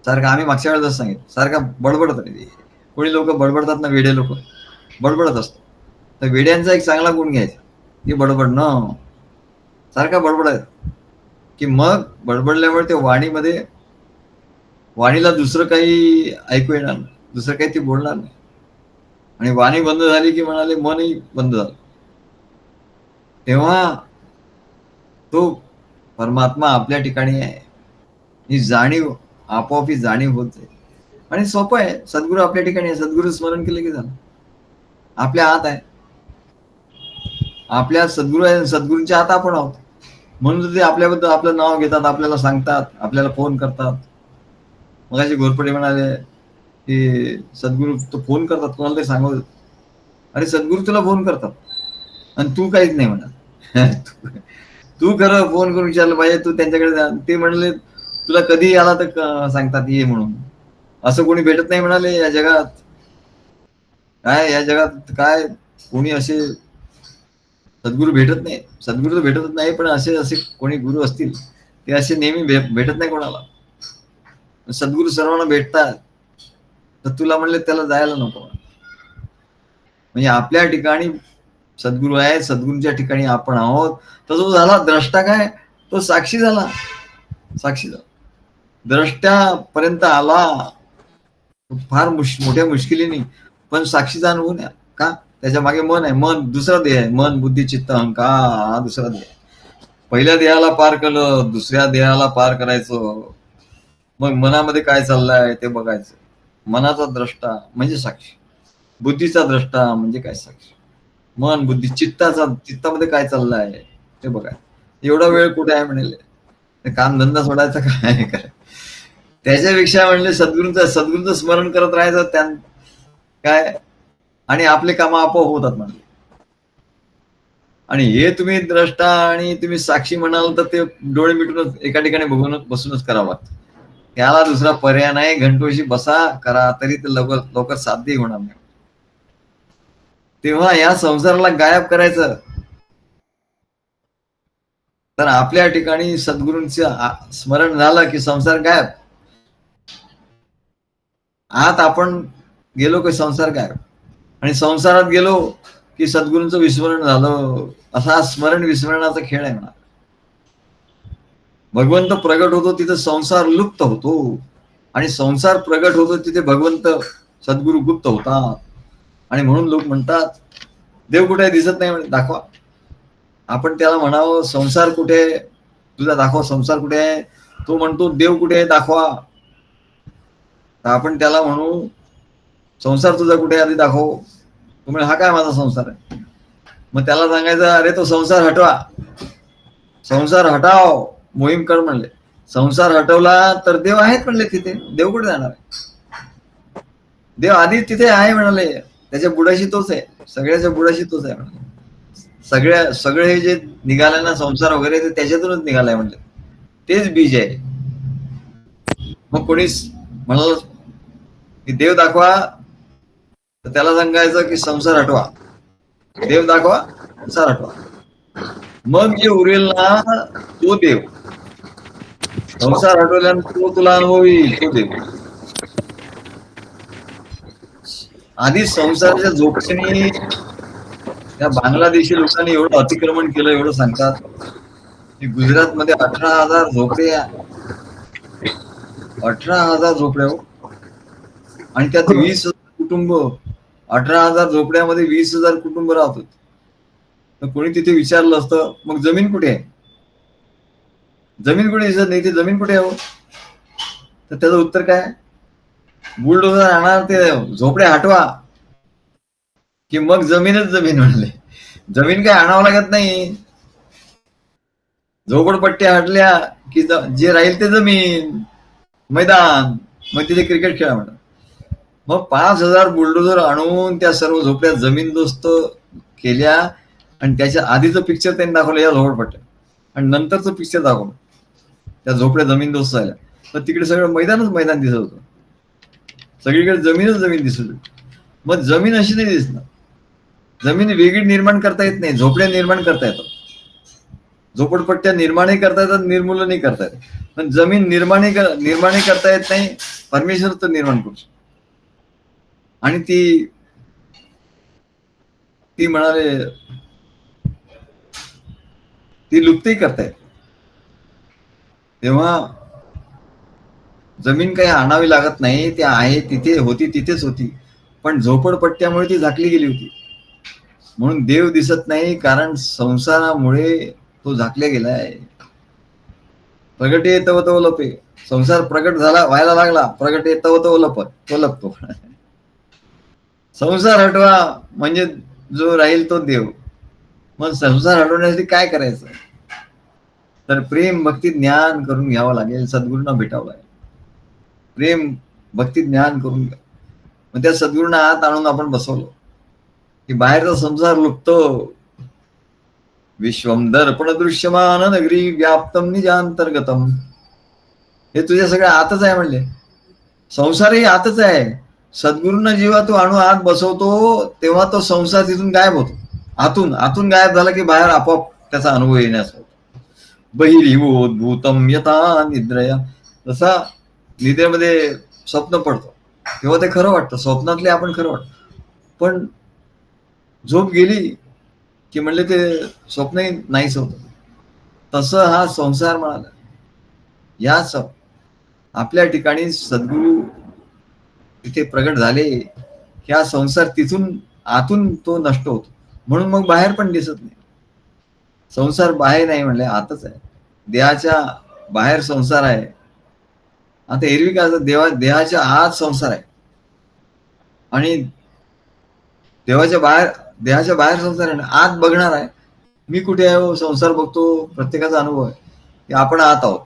सारखं आम्ही मागच्या वेळेस जसं सांगितलं, सारखं बडबडत नाही. कोणी लोक बडबडतात ना, वेडे लोक बडबडत असतात. तर वेड्यांचा एक चांगला गुण घ्यायचा की बडबडणं, सारखा बडबडायचं. की मग बडबडल्यामुळे ते वाणीला दुसरं काही ऐकू येणार नाही, दुसरं काही ती बोलणार नाही. आणि वाणी बंद झाली की म्हणाले मनही बंद झालं. तेव्हा तो परमात्मा आपल्या ठिकाणी आहे ही जाणीव आपोआप ही जाणीव होत जाईल. आणि सोपं आहे. सद्गुरू आपल्या ठिकाणी आहे, सद्गुरू स्मरण केलं की झालं. आपल्या हात आहे, आपल्या सद्गुरू आहे, सद्गुरूंच्या हात आपण आहोत. म्हणून ते आपल्याबद्दल आपलं नाव घेतात, आपल्याला सांगतात, आपल्याला फोन करतात. मगाशी घोरपडे म्हणाले की सद्गुरू तो फोन करतात, कोणाला तरी सांगत. अरे सद्गुरू तुला फोन करतात आणि तू काहीच नाही म्हणत. तू खरं फोन करून विचारलं पाहिजे, तू त्यांच्याकडे जा. ते म्हणले तुला कधी आला तर सांगतात ये म्हणून. असं कोणी भेटत नाही म्हणाले या जगात. काय या जगात काय कोणी असे सद्गुरू भेटत नाही. सद्गुरू तर भेटतच नाही, पण असे असे कोणी गुरु असतील ते असे नेहमी भेटत नाही कोणाला. सद्गुरू सर्वांना भेटतात, तर तुला म्हणले त्याला जायला नको. म्हणजे आपल्या ठिकाणी सद्गुरू आहे, सद्गुरूंच्या ठिकाणी आपण आहोत. तर जो झाला द्रष्टा काय, तो साक्षी झाला. साक्षी झाला, द्रष्ट्यापर्यंत आला फार मोठ्या मुश्किलीने, पण साक्षीचा अनुभव नाही. का? त्याच्या मागे मन आहे. मन दुसरा देह आहे. मन, बुद्धी, चित्त, अहंकार हा दुसरा देह. पहिल्या देहाला पार केलं, दुसऱ्या देहाला पार करायचं. मग मनामध्ये काय चाललंय ते बघायचं. मनाचा द्रष्टा म्हणजे साक्षी, बुद्धीचा द्रष्टा म्हणजे काय साक्षी. मन, बुद्धी, चित्तामध्ये काय चाललंय ते बघाय. एवढा वेळ कुठे आहे म्हणेल, काम धंदा सोडायचा काय काय. त्याच्यापेक्षा म्हणले सद्गुरूंचं स्मरण करत राहायचं त्या काय, आणि आपले काम आपोआप होतात म्हणले. आणि हे तुम्ही द्रष्टा आणि तुम्ही साक्षी म्हणाल तर ते डोळे मिटूनच एका ठिकाणी बसूनच करावं. त्याला दुसरा पर्याय नाही. घंटोशी बसा करा तरी ते लवकर साध्य होणार नाही. तेव्हा या संसाराला गायब करायचं तर आपल्या ठिकाणी सद्गुरूंचं स्मरण झालं की संसार गायब. आत आपण गेलो की संसार गायब, आणि संसारात गेलो की सद्गुरूंचं विस्मरण झालं. असा स्मरण विस्मरणाचा खेळ आहे म्हणा. भगवंत प्रगट होतो तिथे संसार लुप्त होतो, आणि संसार प्रगट होतो तिथे भगवंत सद्गुरू गुप्त होतात. आणि म्हणून लोक म्हणतात देव कुठे दिसत नाही, म्हणजे दाखवा. आपण त्याला म्हणावं संसार कुठे तुझा, दाखवा संसार कुठे आहे. तो म्हणतो देव कुठे आहे दाखवा. तर आपण त्याला म्हणू संसार तुझा कुठे आधी दाखव. तो म्हणजे हा काय माझा संसार आहे. मग त्याला सांगायचं अरे तो संसार हटवा, संसार हटाव, मोहीम कर म्हणले. संसार हटवला तर देव आहेत म्हणले तिथे. देव कुठे जाणार आहे. देव आधीच तिथे आहे म्हणाले. त्याच्या बुडाशी तोच आहे, सगळ्याच्या बुडाशी तोच आहे म्हणाले. सगळे हे जे निघाले ना संसार वगैरे ते त्याच्यातूनच निघालाय म्हणले. तेच बीज आहे. मग कोणीच म्हणाल की देव दाखवा, तर त्याला सांगायचं की संसार हटवा. देव दाखवा, संसार हटवा. मग जे उरेल ना तो देव. संसार हटवल्यानंतर तो तुला अनुभव येईल, तो देव. आधी संसाराच्या झोपणी त्या बांगलादेशी लोकांनी एवढं अतिक्रमण केलं, एवढं सांगतात की गुजरातमध्ये 18,000 झोपड्या, 18,000 झोपड्या हो. आणि त्यात 20,000 कुटुंब. 18,000 झोपड्यामध्ये 20,000 कुटुंब राहतात. तर कोणी तिथे विचारलं असतं मग जमीन कुठे आहे, जमीन कुठे दिसत नाही, ते जमीन कुठे आहे हो. तर त्याचं उत्तर काय, बुलडोझर आणणार ते झोपड्या हटवा की मग जमीनच जमीन म्हणले. जमीन काय आणावं लागत नाही. झोपडपट्ट्या हटल्या की जे राहील ते जमीन, मैदान. मग तिथे क्रिकेट खेळा म्हणा. मग 5,000 बुलडोझर आणून त्या सर्व झोपड्या जमीनदोस्त केल्या, आणि त्याच्या आधीचं पिक्चर त्यांनी दाखवलं या झोपडपट्ट्या, आणि नंतरचं पिक्चर दाखवलं त्या झोपड्या जमीनदोस्त झाल्या. तर तिकडे सगळं मैदान दिसत होतं. सगळीकडे जमीन दिसत होती. मग जमीन अशी नाही दिसणार. जमीन वेगळी निर्माण करता येत नाही, झोपड्या निर्माण करता येतात. झोपडपट्ट्या निर्माणही करता येतात, निर्मूलनही करता येतात. पण जमीन निर्माणही करता येत नाही. परमेश्वर तर निर्माण करू शकतो. आणि ती म्हणाले ती लुप्तही करता येत. तेव्हा जमीन काही आणावी लागत नाही, ती आहे तिथे होती, तिथेच होती. पण झोपडपट्ट्यामुळे ती झाकली गेली होती. म्हणून देव दिसत नाही, कारण संसारामुळे तो झाकल्या गेलाय. प्रगटे तव तव लपे. संसार प्रगट झाला व्हायला लागला, प्रगट येत तो लपतो. संसार हटवा म्हणजे जो राहील तो देव. मग संसार हटवण्यासाठी काय करायचं? तर प्रेम भक्ती ज्ञान करून घ्यावं लागेल, सद्गुरूंना भेटावं लागेल. प्रेम भक्ती ज्ञान करून घ्या. मग त्या सद्गुरूंना आत आणून आपण बसवलं की बाहेरचा संसार लुकतो. विश्वम दर्पण दृश्यमान नगरी व्याप्तम निजांतर्गतम. हे तुझ्या सगळ्या आतच आहे म्हणले. संसारही आतच आहे. सद्गुरूंना जेव्हा तू आणून आत बसवतो तेव्हा तो संसार तिथून गायब होतो. आतून गायब झाला की बाहेर आपोआप त्याचा अनुभव येण्यास होतो. बहिरीभूतम यथा निद्रया. जसा निद्रेमध्ये स्वप्न पडतो तेव्हा ते खरं वाटतं, स्वप्नातले आपण खरं वाटतं. पण झोप गेली की म्हणले ते स्वप्नही नाहीच होत. तसं हा संसार म्हणाला. या आपल्या ठिकाणी सद्गुरू तिथे प्रगट झाले की हा संसार तिथून आतून तो नष्ट होतो. म्हणून मग बाहेर पण दिसत नाही. संसार बाहेर नाही म्हणले, आतच आहे. देहाच्या बाहेर संसार आहे. आता एरवी काय देहाच्या आत संसार आहे आणि देहाच्या बाहेर संसार आहे. आत बघणार आहे मी कुठे आहे. संसार बघतो, प्रत्येकाचा अनुभव आहे की आपण आत आहोत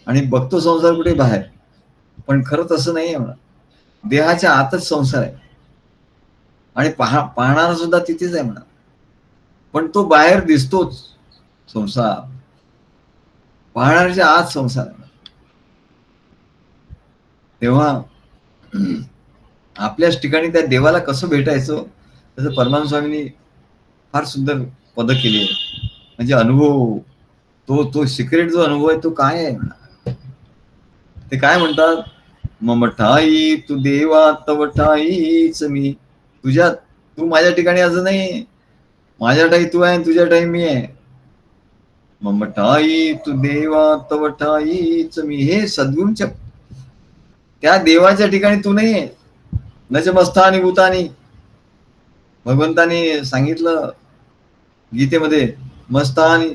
आणि बघतो संसार कुठे बाहेर. पण खरं तसं नाही आहे म्हणा. देहाच्या आतच संसार आहे आणि पाहणारा सुद्धा तिथेच आहे म्हणा. पण तो बाहेर दिसतोच संसार. पाहणाऱ्याच्या आत संसार आहे. तेव्हा आपल्याच ठिकाणी त्या देवाला कसं भेटायचं त्याचं परमानंद स्वामींनी फार सुंदर पद केली आहे. म्हणजे अनुभव तो सिक्रेट जो अनुभव आहे तो काय आहे म्हणा. ते काय म्हणतात, मम ठाई तू देवा तव ठाईच मी. तू माझ्या ठिकाणी असं नाही. माझ्या ठाई तू आहे, तुझ्या ठाई मी आहे. मम ठाई तू देवा तव ठाईच मी. हे सद्गुरूंच्या त्या देवाच्या ठिकाणी तू नाही आहे. नच मस्तानी भूतानी. भगवंतानी सांगितलं गीतेमध्ये, मस्तानी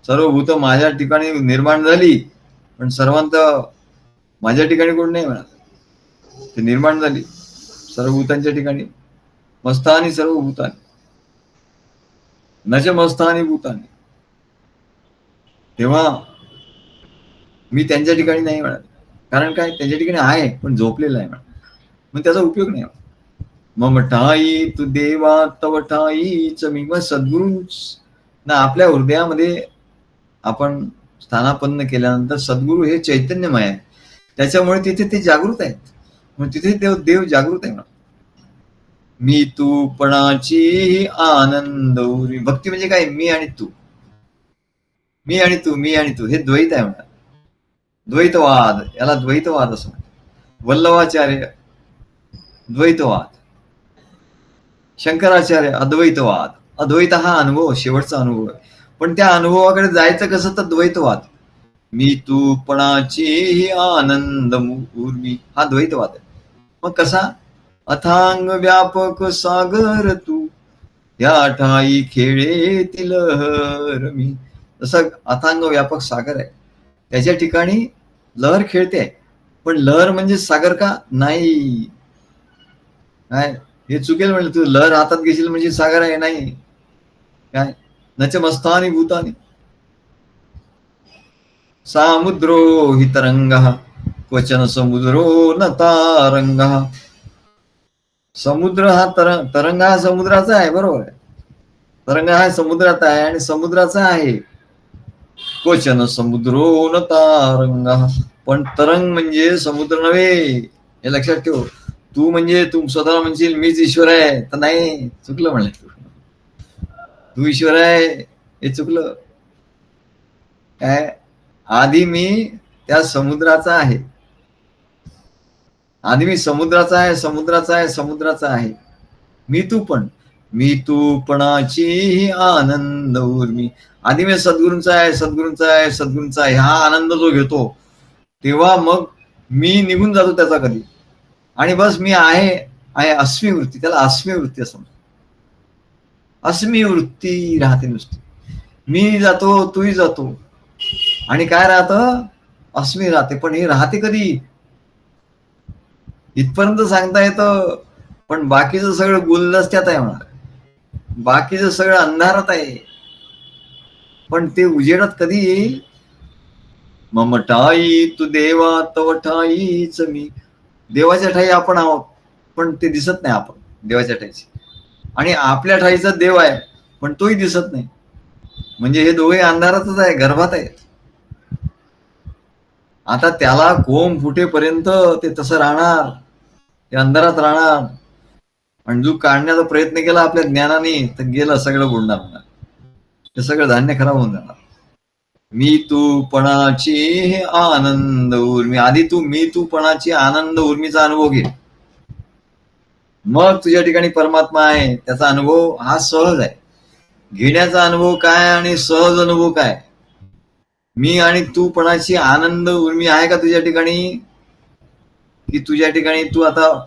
सर्व भूत माझ्या ठिकाणी निर्माण झाली, पण सर्वांत माझ्या ठिकाणी कोण नाही म्हणा. ते निर्माण झाली सर्व भूतांच्या ठिकाणी. मस्तानी सर्व भूतानी नच मस्तानी भूतानी. तेव्हा मी त्यांच्या ठिकाणी नाही म्हणत. कारण काय, त्यांच्या ठिकाणी आहे पण झोपलेलं आहे म्हणा. मग त्याचा उपयोग नाही. मम ठाई तू देवा तव ठाईच मी. मग सद्गुरूंना आपल्या हृदयामध्ये आपण स्थानापन्न केल्यानंतर सद्गुरू हे चैतन्यमय आहे. त्याच्यामुळे तिथे ते जागृत आहेत. मग तिथे देव जागृत आहे. मी तू पणाची आनंद. भक्ती म्हणजे काय, मी आणि तू, मी आणि तू, मी आणि तू. हे द्वैत आहे म्हणतात. द्वैतवाद, याला द्वैतवाद असं म्हणतात. वल्लभाचार्य द्वैतवाद, शंकराचार्य अद्वैतवाद. अद्वैत हा अनुभव, शेवटचा अनुभव आहे. पण त्या अनुभवाकडे जायचं कसं, तर द्वैतवाद. मी तू पणाची आनंद उर्मी, हा द्वैतवाद आहे. मग कसा, अथांग व्यापक सागर तू या ठाई खेळेतील लहर मी. जसं अथांग व्यापक सागर आहे, त्याच्या ठिकाणी लहर खेळते. पण लहर म्हणजे सागर का नाही, काय हे चुकेल म्हणलं. तू लहर हातात घेशील म्हणजे सागर आहे नाही. काय, नच मस्तानी भूतानी. सामुद्रो हि तरंग क्वचन समुद्रो न तारंग. समुद्र हा तरंग हा समुद्राचा आहे, बरोबर आहे. तरंग हा समुद्राचा आहे आणि समुद्राचा आहे. क्वचन समुद्रो न तारंग. पण तरंग म्हणजे समुद्र नव्हे, हे लक्षात ठेव. तू म्हणजे तू स्वतःला म्हणशील मीच ईश्वर आहे, तर नाही, चुकलं म्हणलं. तू ईश्वर आहे हे चुकलं. काय, आधी मी त्या समुद्राचा आहे. आधी मी समुद्राचा आहे. मी तू पणाची आनंद उर्मी. आधी मी सद्गुरूंचा आहे. हा आनंद जो घेतो तेव्हा मग मी निघून जातो त्याचा कधी. आणि बस मी आहे अस्मी वृत्ती, त्याला अस्मी वृत्ती असं म्हणतात. अस्मी वृत्ती राहते नुसती. मी जातो, तूही जातो. आणि काय राहतं, अस्मी राहते. पण हे राहते कधी, इथपर्यंत सांगता येतं. पण बाकीचं सगळं गुलदस्त्यात आहे म्हणा, बाकीचं सगळं अंधारात आहे. पण ते उजेडात कधी येईल? मम ठाई तू देवा तव ठाईच मी. देवाच्या ठाई आपण आहोत, पण ते दिसत नाही आपण देवाच्या ठाईची. आणि आपल्या ठाईचा देव आहे, पण तोही दिसत नाही. म्हणजे हे दोघे अंधारातच आहे, गर्भात आहेत. आता त्याला कोंब फुटेपर्यंत ते तसं राहणार, ते अंधारात राहणार. आणि जो काढण्याचा प्रयत्न केला आपल्या ज्ञानाने, तर गेलं सगळं बुडणार होणार, ते सगळं धान्य खराब होऊन जाणार. मी तू पणाची आनंद उर्मी. आधी तू मी तू पणाची आनंद उर्मीचा अनुभव घे, मग तुझ्या ठिकाणी परमात्मा आहे त्याचा अनुभव हा सहज आहे. घेण्याचा अनुभव काय आणि सहज अनुभव काय? मी आणि तू पणाची आनंद उर्मी आहे का तुझ्या ठिकाणी? की तुझ्या ठिकाणी तू आता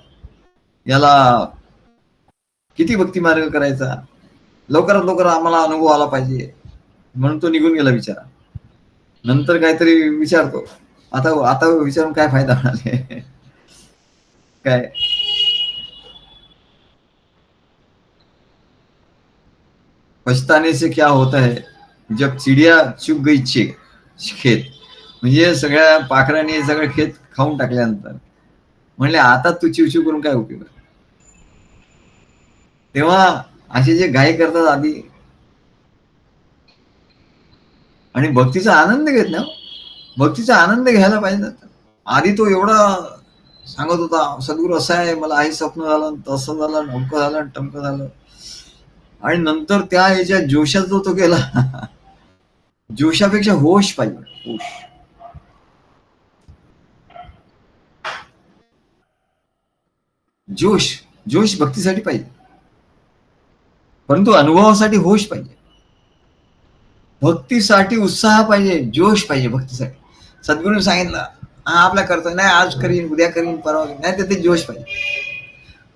याला किती भक्ती मार्ग करायचा, लवकरात लवकर आम्हाला अनुभव आला पाहिजे म्हणून तो निघून गेला बिचारा. नंतर काहीतरी विचारतो, आता विचारून काय फायदा होणार काय? पछताने से क्या होता है जब चिडिया चुग गई खेत. म्हणजे सगळ्या पाखरांनी सगळं खेत खाऊन टाकल्यानंतर म्हणले आता तू चिवचिव करून काय उपयोग. तेव्हा असे जे घाई करतात आधी आणि भक्तीचा आनंद घेत ना, भक्तीचा आनंद घ्यायला पाहिजे. आधी तो एवढा सांगत होता, सद्गुरू असं आहे, मला आई स्वप्न झालं, तसं झालं, ढमकं झालं, टमकं झालं. आणि नंतर त्या याच्या जोशात जो तो केला, जोशापेक्षा होश पाहिजे, होश. जोश जोश भक्तीसाठी पाहिजे, परंतु अनुभवासाठी होश पाहिजे. भक्तीसाठी उत्साह पाहिजे, जोश पाहिजे भक्तीसाठी. सद्गुरूने सांगितलं हा आपला करतो नाही, आज करीन, उद्या करीन, परवा नाही, ते जोश पाहिजे.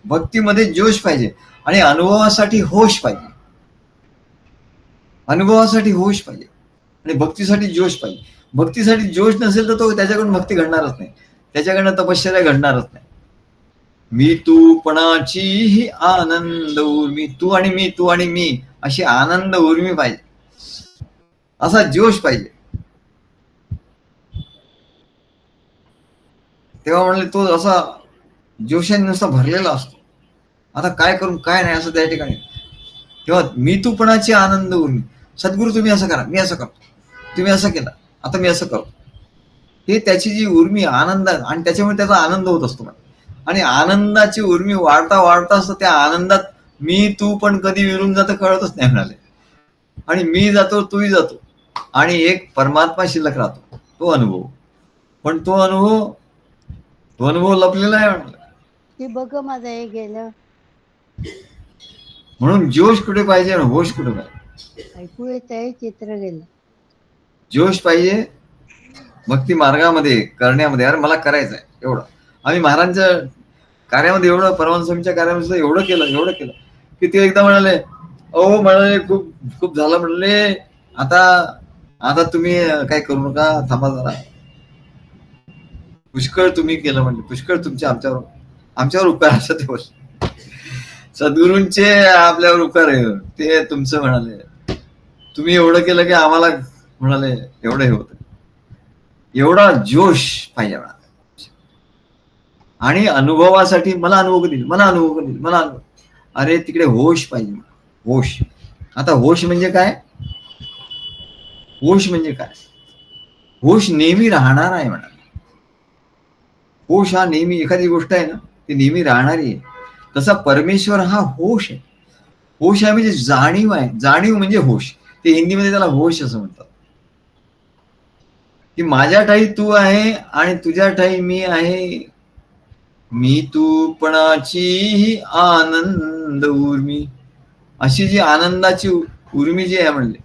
भक्तीमध्ये जोश पाहिजे आणि अनुभवासाठी होश पाहिजे. अनुभवासाठी होश पाहिजे आणि भक्तीसाठी जोश पाहिजे. भक्तीसाठी जोश नसेल तर तो त्याच्याकडून भक्ती घडणारच नाही, त्याच्याकडनं तपश्चर्या घडणारच नाही. मी तू पणाची ही आनंद उर्मी. तू आणि मी, तू आणि मी अशी आनंद उर्मी पाहिजे, असा जोश पाहिजे. तेव्हा म्हणले तो असा जोशाने नुसता भरलेला असतो. आता काय करून काय नाही असं त्या ठिकाणी. तेव्हा मी तू पणाची आनंद उर्मी. सद्गुरू तुम्ही असं करा, मी असं करतो, तुम्ही असं केलं, आता मी असं करतो. हे त्याची जी उर्मी आनंद, आणि त्याच्यामुळे त्याचा आनंद होत असतो. आणि आनंदाची उर्मी वाढता वाढता असतं, त्या आनंदात मी तू पण कधी विरून जातं कळतच नाही म्हणाले. आणि मी जातो, तूही जातो, आणि एक परमात्मा शिल्लक राहतो, तो अनुभव. पण तो अनुभव लपलेला आहे म्हणाले. ते बघ माझं हे गेलं. म्हणून जोश कुठे पाहिजे आणि होश कुठे पाहिजे? ऐकू येत आहे, चित्र गेलं. जोश पाहिजे भक्ती मार्गामध्ये करण्यामध्ये. अरे मला करायचं आहे एवढं. आम्ही महाराजांच्या कार्यामध्ये एवढं, परमहंस स्वामींच्या कार्यामध्ये एवढं केलं की ते एकदा म्हणाले, अहो म्हणाले खूप खूप झालं म्हणले, आता तुम्ही काय करू नका, थांबा जरा. पुष्कळ तुम्ही केलं म्हणले, पुष्कळ तुमचे आमच्यावर उपकार असं ते बोलले. सद्गुरूंचे आपल्यावर उपकार आहे ते तुमचं म्हणाले. तुम्ही एवढं केलं की आम्हाला म्हणाले एवढं हे होतं. एवढा जोश पाहिजे म्हणाले. आणि अनुभवासाठी मला अनुभव कधी. अरे तिकडे होश पाहिजे, होश. आता होश म्हणजे काय? होश म्हणजे काय? होश नेहमी राहणार आहे म्हणाले. होश हा नेहमी, एखादी गोष्ट आहे ना ती नेहमी राहणारी आहे. तसा परमेश्वर हा होश आहे. होश आहे म्हणजे जाणीव आहे. जाणीव म्हणजे होश. ते हिंदीमध्ये त्याला होश असं म्हणतात. की माझ्या ठाई तू आहे आणि तुझ्या ठाई मी आहे. मी तू पणाची आनंद उर्मी. अशी जी आनंदाची उर्मी जी आहे म्हणले,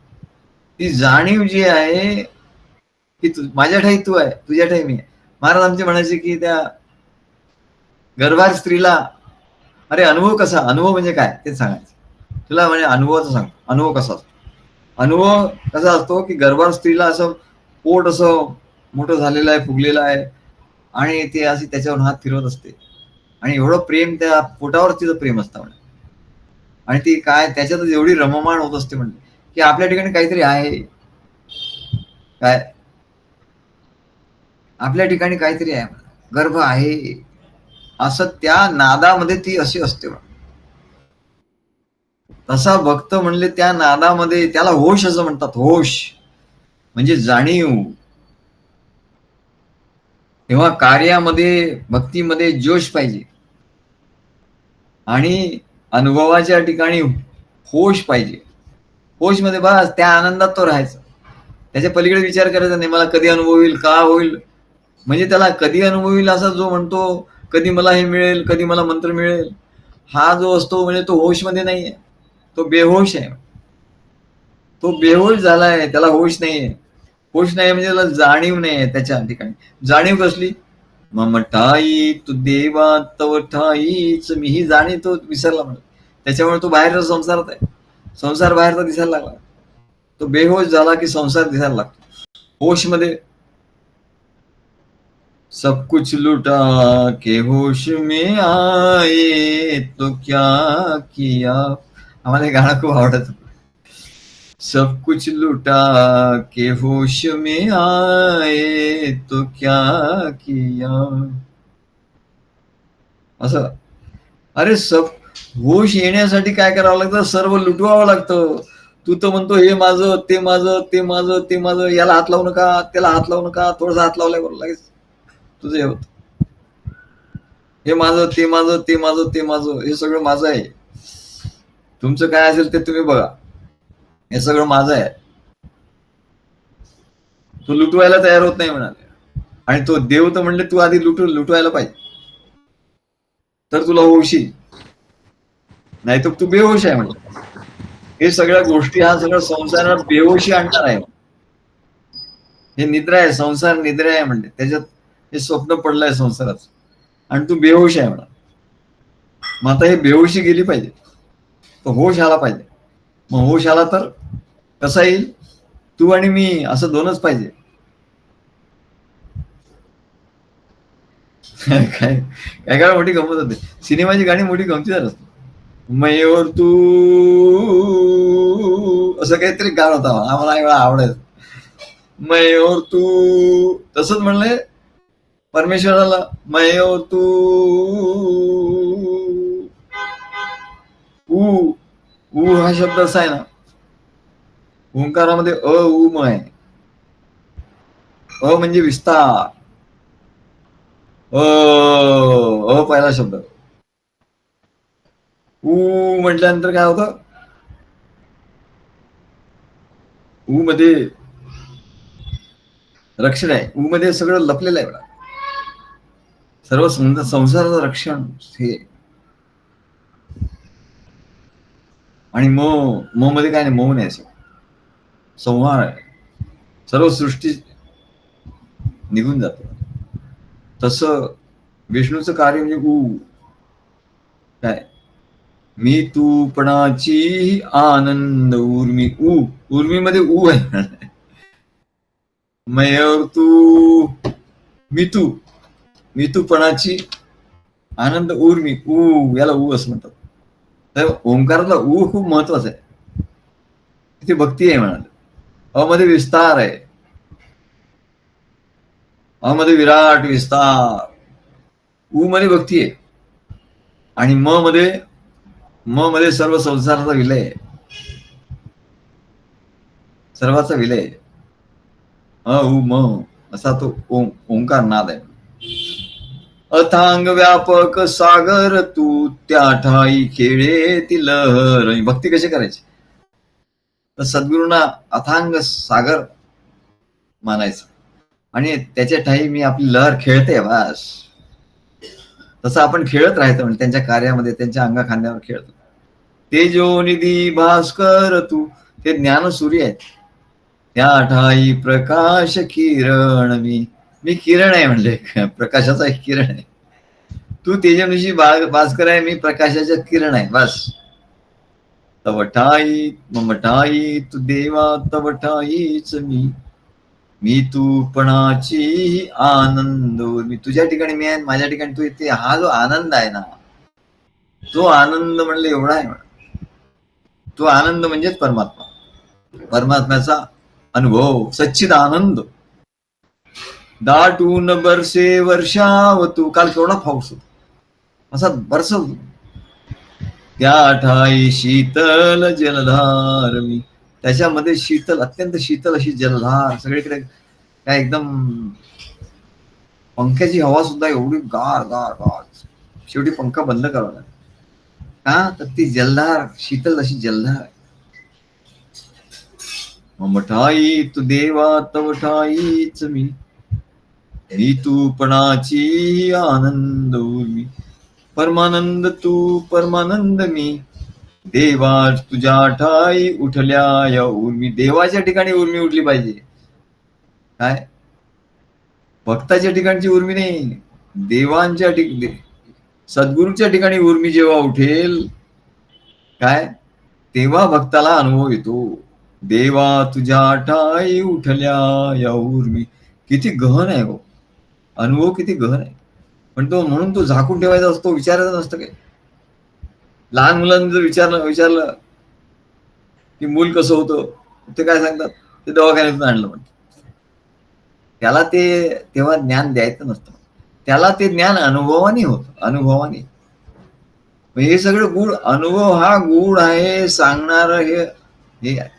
ती जाणीव जी आहे की माझ्या ठाई तू आहे, तुझ्या ठाई मी आहे. महाराज आमचे म्हणायचे की त्या गर्भार स्त्रीला, अरे अनुभव कसा, अनुभव म्हणजे काय ते सांगायचं तुला. म्हणजे अनुभवाचं सांग, अनुभव कसा असतो. अनुभव कसा असतो की गर्भार स्त्रीला असं पोट असं मोठं झालेलं आहे, फुगलेलं आहे आणि ते अशी त्याच्यावर हात फिरवत असते आणि एवढं प्रेम त्या पोटावर तिचं प्रेम असतं म्हणजे. आणि ती काय त्याच्यातच एवढी रममाण होत असते म्हणजे की आपल्या ठिकाणी काहीतरी आहे, काय आपल्या ठिकाणी काहीतरी आहे, गर्भ आहे, असं त्या नादामध्ये ती अशी असते. तसा भक्त म्हणले त्या नादामध्ये, त्याला होश असं म्हणतात. होश म्हणजे जाणीव. तेव्हा कार्यामध्ये भक्तीमध्ये जोश पाहिजे आणि अनुभवाच्या ठिकाणी होश पाहिजे. होश मध्ये बस त्या आनंदात तो राहायचा, त्याच्या पलीकडे विचार करायचा नाही मला कधी अनुभव होईल, का होईल. म्हणजे त्याला कधी अनुभव होईल असा जो म्हणतो, कधी मला हे मिळेल, कधी मला मंत्र मिळेल, हा जो असतो म्हणजे तो होश मध्ये नाहीये, तो बेहोश आहे. तो बेहोश झालाय, त्याला होश नाहीये. होश नाही म्हणजे त्याला जाणीव नाहीये त्याच्या ठिकाणी. जाणीव कसली? मम ठाई तू देवा तव ठाईच मी, ही जाणीव तो विसरला म्हणत. त्याच्यामुळे तो बाहेरचा संसारात आहे, संसार बाहेरचा दिसायला लागला. तो बेहोश झाला की संसार दिसायला लागतो. होश मध्ये सब कुछ लुटा के होश में आए तो क्या किया. आम्हाला हे गाणं खूप आवडत. सब कुछ लुटा के होश में आए तो क्या किया. असं अरे सब होश येण्यासाठी काय करावं लागतं, सर्व लुटवावं लागतं. तू तर म्हणतो हे माझं, ते माझं, ते माझं, ते माझं, याला हात लावू नका, त्याला हात लावू नका. थोडासा हात लावल्यावर लगेच तुझं हे होत. हे माझं, ते माझं, ते माझं, ते माझं, हे सगळं माझं आहे. तुमचं काय असेल ते तुम्ही बघा, हे सगळं माझं आहे. तो लुटवायला तयार होत नाही म्हणाले. आणि तो देव तर म्हणले तू आधी लुटवायला पाहिजे तर तुला होशील, नाही तर तू बेहोश आहे म्हणजे. हे सगळ्या गोष्टी, हा सगळं संसारात बेहोशी आणणार आहे. हे निद्रा आहे, संसार निद्रा आहे म्हणजे, त्याच्यात हे स्वप्न पडलंय संसाराचं आणि तू बेहोश आहे म्हणा. मग आता हे बेहोशी गेली पाहिजे, तो होश आला पाहिजे. मग होश आला तर कसा येईल? तू आणि मी असं दोनच पाहिजे. काय काय काय मोठी गंमत होते. सिनेमाची गाणी मोठी गमतीदार असते. मैं और तू असं काहीतरी गाणं होता, आम्हाला एवढा आवडायचं. मैं और तू तसंच म्हणले परमेश्वराला, मैं और तू ऊ हा शब्द असा आहे ना, ओंकारामध्ये अ उ म आहे. अ म्हणजे विस्तार, अ पहिला शब्द. ऊ म्हटल्यानंतर काय होतं, ऊ मध्ये रक्षण आहे, ऊ मध्ये सगळं लपलेलं आहे बघा. सर्व संसाराचं रक्षण हे. आणि म मध्ये काय नाही, मौन आहे, संहार आहे, सर्व सृष्टी निघून जाते. तसं विष्णूचं कार्य म्हणजे ऊ काय, मी तूपणाची आनंद उर्मी. उर्मीमध्ये ऊ आहे. मैं और तू, मी तूपणाची आनंद उर्मी, ऊ याला ऊ असं म्हणतात. तर ओंकारातला ऊ खूप महत्वाचा आहे. तिथे भक्ती आहे म्हणाल. अ मध्ये विस्तार आहे, अ मध्ये विराट विस्तार, ऊ मध्ये भक्ती आहे आणि म मध्ये सर्व संसाराचा विलय, सर्वाचा विलय. अ उ म असा तो ओंकार नाद आहे. अथांग व्यापक सागर तू त्या ठाई खेळे ती लहर. भक्ती कशी करायची तर सद्गुरूंना अथांग सागर मानायचं आणि त्याच्या ठाई मी आपली लहर खेळते बस. तसं आपण खेळत राहायचं म्हणजे त्यांच्या कार्यामध्ये, त्यांच्या अंगा खांद्यावर खेळतो. तेजोनिधी भास्कर तू, ते ज्ञान सूर्य आहेत. त्या ठाई प्रकाश किरण मी किरण आहे म्हणले, प्रकाशाचा एक किरण आहे. तू तेजोनिशी भास्कर आहे, मी प्रकाशाच्या किरण आहे बस. तव ठाई मम ठाई तू देवा तव ठाईच मी. मी तूपणाची आनंद उर्मी. तुझ्या ठिकाणी मी आहे, माझ्या ठिकाणी तू येते. हा जो आनंद आहे ना, तो आनंद म्हणले एवढा आहे. तो आनंद म्हणजेच परमात्मा, परमात्म्याचा अनुभव, सच्चिद आनंद. दाटून बरसे वर्षावतू. काल केवढा पाऊस होता, असा बरसवतो. त्या ठाई शीतल जलधार मी. त्याच्यामध्ये शीतल, अत्यंत शीतल अशी जलधार सगळीकडे. काय एकदम पंख्याची हवा सुद्धा एवढी गार गार गार. शेवटी पंखा बंद करावा लागला. का तर ती जलधार, शीतल अशी जलधार. मम ठाई तू देवा तव ठाईच मी. मी तूपणाची आनंद उर्मी. परमानंद तू परमानंद मी. देवा तुझ्या ठाई उठल्या या उर्मी. देवाच्या ठिकाणी उर्मी उठली पाहिजे. काय भक्ताच्या ठिकाणची उर्मी नाही, देवांच्या ठिकाणी, सद्गुरूच्या ठिकाणी उर्मी जेव्हा उठेल काय, तेव्हा भक्ताला अनुभव येतो. देवा तुझ्या ठाई उठल्या या उर्मी. किती गहन आहे हो अनुभव, किती गहन आहे. पण तो म्हणून तो झाकून ठेवायचा असतो, विचारायचा नसतं काय. लहान मुलांनी जर विचारलं की मूल कसं होतं, ते काय सांगतात, ते दवाखान्यातून आणलं म्हणतात. त्याला ते तेव्हा ज्ञान द्यायचं नसतं, त्याला ते ज्ञान अनुभवाने होतं, अनुभवाने. हे सगळं गुढ अनुभव, हा गुढ आहे सांगणार. हे आहे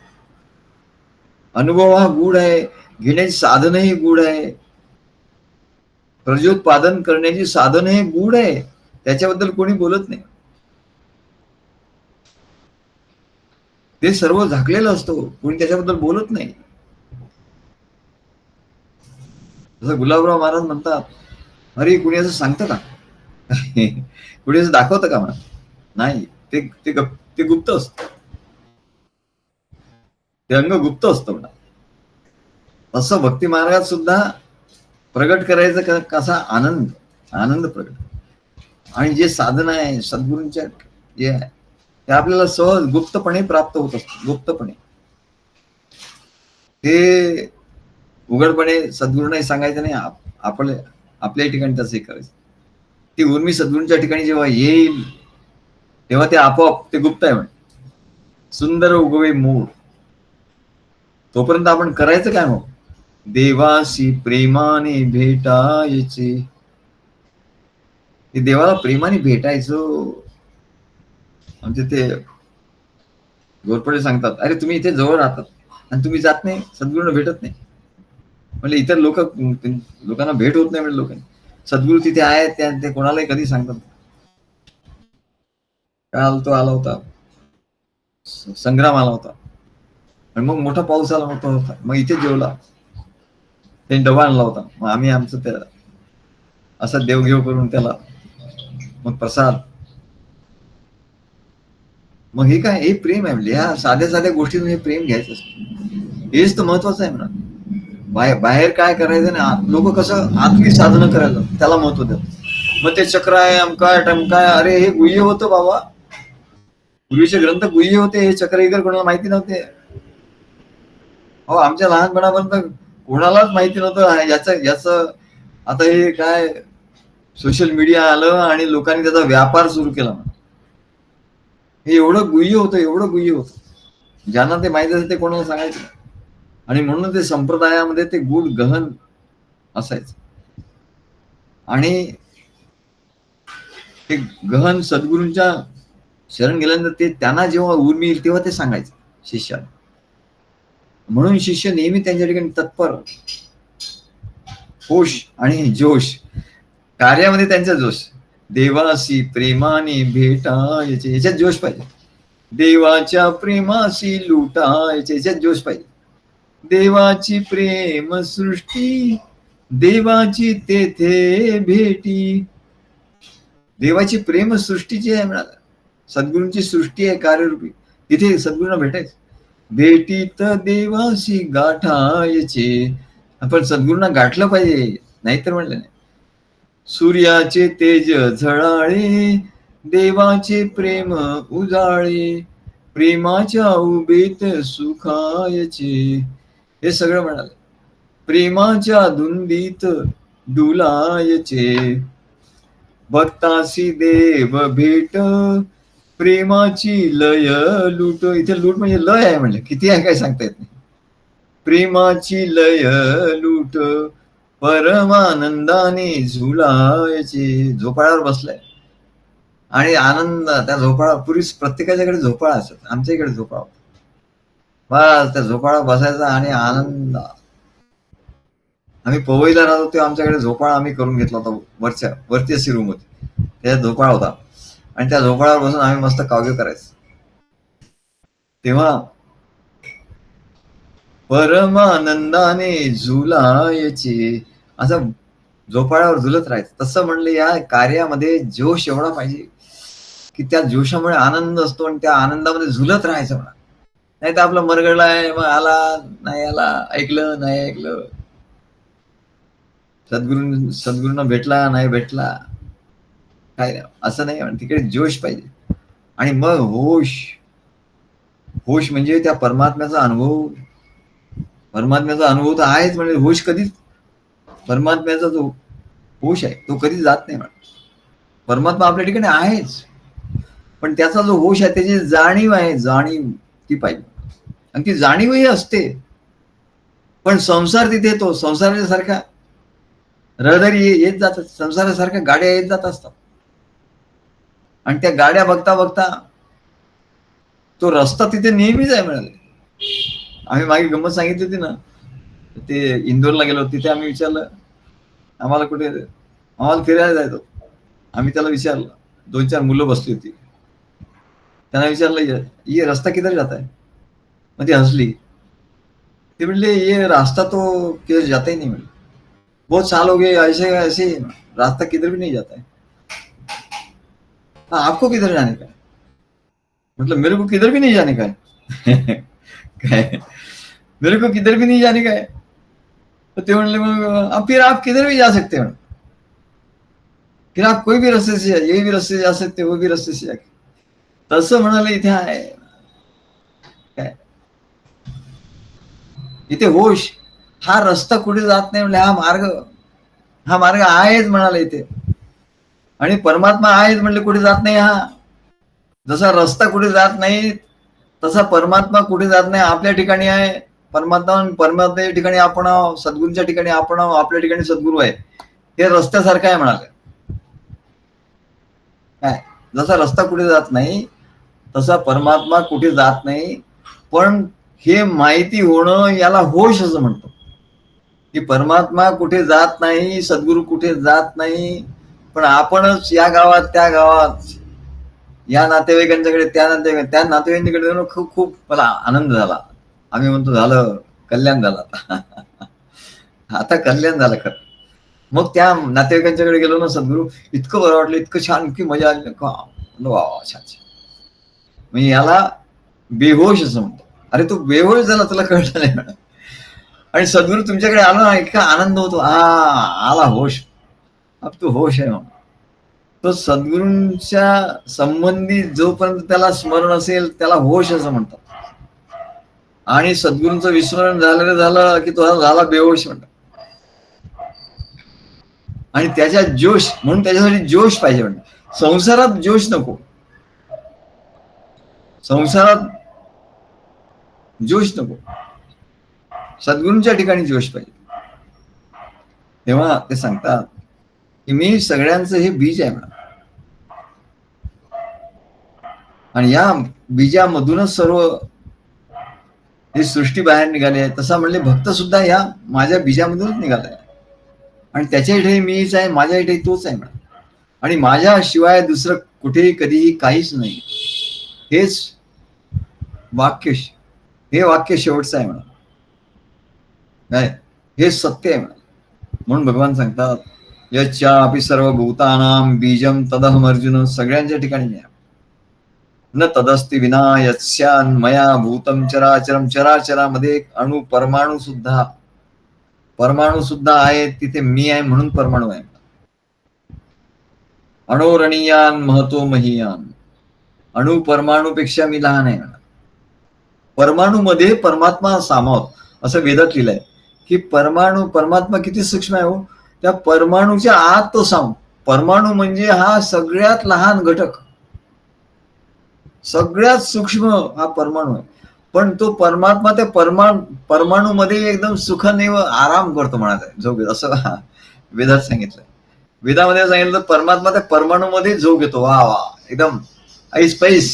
अनुभव, हा गुढ आहे. घेण्याची साधनही गुढ आहे, प्रजोत्पादन करण्याची साधन हे गुढ आहे. त्याच्याबद्दल कोणी बोलत नाही. ते सर्व झाकलेलं असतो, कोणी त्याच्याबद्दल बोलत नाही. जसं गुलाबराव महाराज म्हणतात, अरे कुणी असं सांगतं का, कुणी असं दाखवतं का म्हणा. नाही, ते ते ते गुप्त असतं, ते अंग गुप्त असतं म्हणा. तसं भक्ती मार्गात सुद्धा प्रगट करायचं कसा आनंद, आनंद प्रगट. आणि जे साधन आहे सद्गुरूंच्या, जे आहे ते आपल्याला सहज गुप्तपणे प्राप्त होत असत. गुप्तपणे ते उघडपणे सद्गुरू नाही सांगायचं नाही. आपल्या ठिकाणी तसं करायचं. ती उर्मी सद्गुरूंच्या ठिकाणी जेव्हा येईल तेव्हा ते आपोआप ते गुप्त आहे म्हणे. सुंदर उगवे मूळ. तोपर्यंत आपण करायचं काय मग, देवाशी प्रेमाने भेटायचे. देवाला प्रेमाने भेटायचं. म्हणजे ते घोरपडे सांगतात, अरे तुम्ही इथे जवळ राहतात आणि तुम्ही जात नाही, सद्गुरूंना भेटत नाही. म्हणजे इतर लोकांना भेट होत नाही म्हणजे लोकांनी. सद्गुरू तिथे आहेत, ते कोणालाही कधी सांगतात. काल तो आला होता, संग्राम आला होता, आणि मग मोठा पाऊस आला होता. मग इथे जेवला, त्यांनी डबा आणला होता. मग आम्ही आमचं त्याला असं देवघेव करून त्याला मग प्रसाद. मग हे काय, हे प्रेम आहे. म्हणजे ह्या साध्या साध्या गोष्टीतून हे प्रेम घ्यायचं असतं. हेच तर महत्वाचं आहे म्हणा. बाहेर काय करायचं नाही. लोक कसं आतली साधनं करायला त्याला महत्व देतात. मग ते चक्र आहे, अमकाय टमकाय. अरे हे गुह्य होतं बाबा, पूर्वीचे ग्रंथ गुह्य होते. हे चक्र इकडे कोणाला माहिती नव्हते. हो, आमच्या लहानपणापर्यंत कोणालाच माहिती नव्हतं याचं. आता हे काय सोशल मीडिया आलं आणि लोकांनी त्याचा व्यापार सुरू केला. हे एवढं गुह्य होतं, एवढं गुह्य होतं. ज्यांना ते माहिती असेल ते कोणाला सांगायचं. आणि म्हणून ते संप्रदायामध्ये ते गूढ गहन असायचं. आणि ते गहन सद्गुरूंच्या शरण गेल्यानंतर ते त्यांना जेव्हा उर्मी येईल तेव्हा ते सांगायचं शिष्याला. म्हणून शिष्य नेहमी त्यांच्या ठिकाणी तत्पर, होश आणि जोश. कार्यामध्ये त्यांचा जोश. देवासी प्रेमाने भेटायचे, याच्यात जोश पाहिजे. देवाच्या प्रेमाशी लुटायचे, याच्यात जोश पाहिजे. देवाची प्रेम सृष्टी, देवाची तेथे भेटी. देवाची प्रेम सृष्टी जी आहे म्हणाला, सद्गुरूंची सृष्टी आहे कार्यरूपी, तिथे सद्गुरूंना भेटायचं. भेटीत देवाशी गाठायचे. आपण सद्गुरूंना गाठलं पाहिजे, नाहीतर म्हणलं नाही. सूर्याचे तेज झळाळे, देवाचे प्रेम उजाळे, प्रेमाच्या उभेत सुखायचे. हे सगळं म्हणाले. प्रेमाच्या धुंदीत डुलायचे, भक्तासी देव भेट प्रेमाची लय लूट. इथे लूट म्हणजे लय आहे, म्हणलं किती आहे काय सांगता येत नाही. प्रेमाची लय लूट परमानंदाने झुलायचे. झोपाळ्यावर बसलाय आणि आनंद त्या झोपाळा. पूर्वी प्रत्येकाच्याकडे झोपाळा असत, आमच्या इकडे झोपाळा होता. बस त्या झोपाळा बसायचा आणि आनंद. आम्ही पवईला राहतो तेव्हा आमच्याकडे झोपाळा आम्ही करून घेतला होता. वरती अशी रूम होती, त्याच्यात झोपाळा होता आणि त्या झोपाळ्यावर बसून आम्ही मस्त काव्य करायचो. तेव्हा परमानंदाने झुलायचे, असं झोपाळ्यावर झुलत राहायचं. तसं म्हणलं या कार्यामध्ये जोश एवढा पाहिजे की त्या जोशामुळे आनंद असतो आणि त्या आनंदामध्ये झुलत राहायचं. म्हणा नाही तर आपलं मरगळला आहे, मग आला नाही आला, ऐकलं नाही ऐकलं, सद्गुरूंना भेटला नाही भेटला, काय असं नाही. तिकडे जोश पाहिजे. आणि मग होश. होश म्हणजे त्या परमात्म्याचा अनुभव. परमात्म्याचा अनुभव तर आहेच, म्हणजे होश कधीच, परमात्म्याचा जो होश आहे तो कधीच जात नाही. म्हणा परमात्मा आपल्या ठिकाणी आहेच, पण त्याचा जो होश आहे, त्याची जाणीव आहे, जाणीव ती पाहिजे. आणि ती जाणीवही असते, पण संसार तिथे येतो. संसाराच्या सारखा रहदारी येत जातात, संसारासारख्या गाड्या येत जात असतात. आणि त्या गाड्या बघता बघता तो रस्ता तिथे नेहमीच आहे. म्हणाले आम्ही मागे गंमत सांगितली होती ना, ते इंदोरला गेलो, तिथे आम्ही विचारलं आम्हाला कुठे, आम्हाला फिरायला जायचं. आम्ही त्याला विचारलं, 2-4 मुलं बसली होती, त्यांना विचारलं ये रास्ता किधर जाता है. मग ती हसली. ते म्हणले ये रास्ता तो किधर जाता ही नहीं, म्हणले बहुत साल हो गए ऐसे ऐसे, रास्ता किधर भी नहीं जाता है. हाँ आपको किधर जाने का है. मतलब मेरे को किधर भी नहीं जाने का है. काय मेरे को किधर भी नहीं जाने का है. तो ते म्हणले मग फिर आप किधर भी जा सकते हैं, फिर आप कोई भी रस्ते से ये भी रस्ते से जा सकते, वो भी रस्ते से जाके. तसं म्हणाले इथे आहे. काय इथे होश. हा रस्ता कुठे जात नाही, म्हणजे हा मार्ग आहेच म्हणाले इथे. आणि परमात्मा आहेच म्हणले कुठे जात नाही. हा जसा रस्ता कुठे जात नाही तसा परमात्मा कुठे जात नाही, आपल्या ठिकाणी आहे. परमात्म्याच्या ठिकाणी आपण आहोत, सद्गुरूंच्या ठिकाणी आपण आहोत, आपल्या ठिकाणी सद्गुरू आहे. हे रस्त्यासारखं आहे म्हणाले. काय जसा रस्ता कुठे जात नाही तसा परमात्मा कुठे जात नाही, पण हे माहिती होणं याला होश असं म्हणतो. की परमात्मा कुठे जात नाही, सद्गुरू कुठे जात नाही, पण आपणच या गावात त्या गावात, या नातेवाईकांच्याकडे त्या नातेवाईकांकडे खूप खूप मला आनंद झाला. आम्ही म्हणतो झालं कल्याण झालं. आता कल्याण झालं खरं. मग त्या नातेवाईकांच्याकडे गेलो ना, सद्गुरू इतकं बरं वाटलं, इतकं छान, इतकी मजा आली. वा छान. म्हणजे याला बेहोश असं म्हणतो. अरे तू बेहोश झाला, तुला कळलं नाही म्हणा. आणि सद्गुरू तुमच्याकडे आला ना, इतका आनंद होतो. आला होश, अब तू होश आहे म्हणून. तो सद्गुरूंच्या संबंधी जोपर्यंत त्याला स्मरण असेल त्याला होश असं म्हणतात. आणि सद्गुरूंचं विस्मरण झालं की तो झाला बेहोश म्हणतात. आणि त्याच्या जोश, म्हणून त्याच्यासाठी जोश पाहिजे. म्हणतात संसारात जोश नको, संसारात जोश नको, सद्गुरूंच्या ठिकाणी जोश पाहिजे. तेव्हा ते सांगतात की मी सगळ्यांचं हे बीज आहे म्हणा, आणि या बीजामधूनच सर्व ही सृष्टी बाहेर निघाली आहे. तसा म्हणले भक्त सुद्धा या माझ्या बीजामधूनच निघालाय, आणि त्याच्या इथे मीच आहे, माझ्या इथे तोच आहे म्हणा. आणि माझ्या शिवाय दुसरं कुठेही कधीही काहीच नाही. हेच वाक्य, हे वाक्य शेवटचं आहे म्हणा. काय हे सत्य आहे म्हणा. म्हणून भगवान सांगतात यच्चापि सर्वभूतानां बीजं तदहम अर्जुन. सगळ्यांच्या ठिकाणी नाही, न तदस्ति विना यस्यान्मया भूतम चराचरम. चराचरामध्ये एक अणु परमाणू सुद्धा आहे, तिथे मी आहे म्हणून परमाणू आहे. अणोरणीयान महतो महीयान. अणु परमाणूपेक्षा मी लहान आहे म्हणा. परमाणू मध्ये परमात्मा सामावत असं वेदात लिहिलंय. की परमात्मा किती सूक्ष्म आहे हो. त्या परमाणूच्या आत तो परमाणू म्हणजे हा सगळ्यात लहान घटक, सगळ्यात सूक्ष्म हा परमाणू आहे. पण तो परमात्मा त्या परमाणू मध्ये एकदम सुखाने व आराम करतो म्हणत आहे, झोप घेतो असं वेदात सांगितलं. वेदामध्ये सांगितलं परमात्मा त्या परमाणू मध्ये झोप घेतो. वा वा, एकदम ऐस पैस.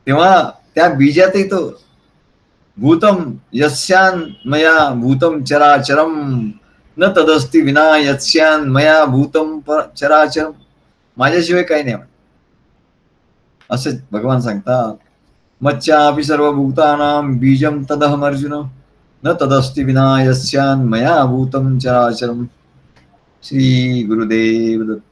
तेव्हा त्या बीजातही तो भूतम यस्यान मया भूतम चराचरम न तदस्ति विना यस्यान मया भूतम चराचरम, माझ्याशिवाय काही नाही असे भगवान सांगतात. मच्चापि सर्वभूतानां बीजम तदहम अर्जुन न तदस्ति विना यस्यान मया भूतम चराचरम. श्री गुरुदेव दत्त.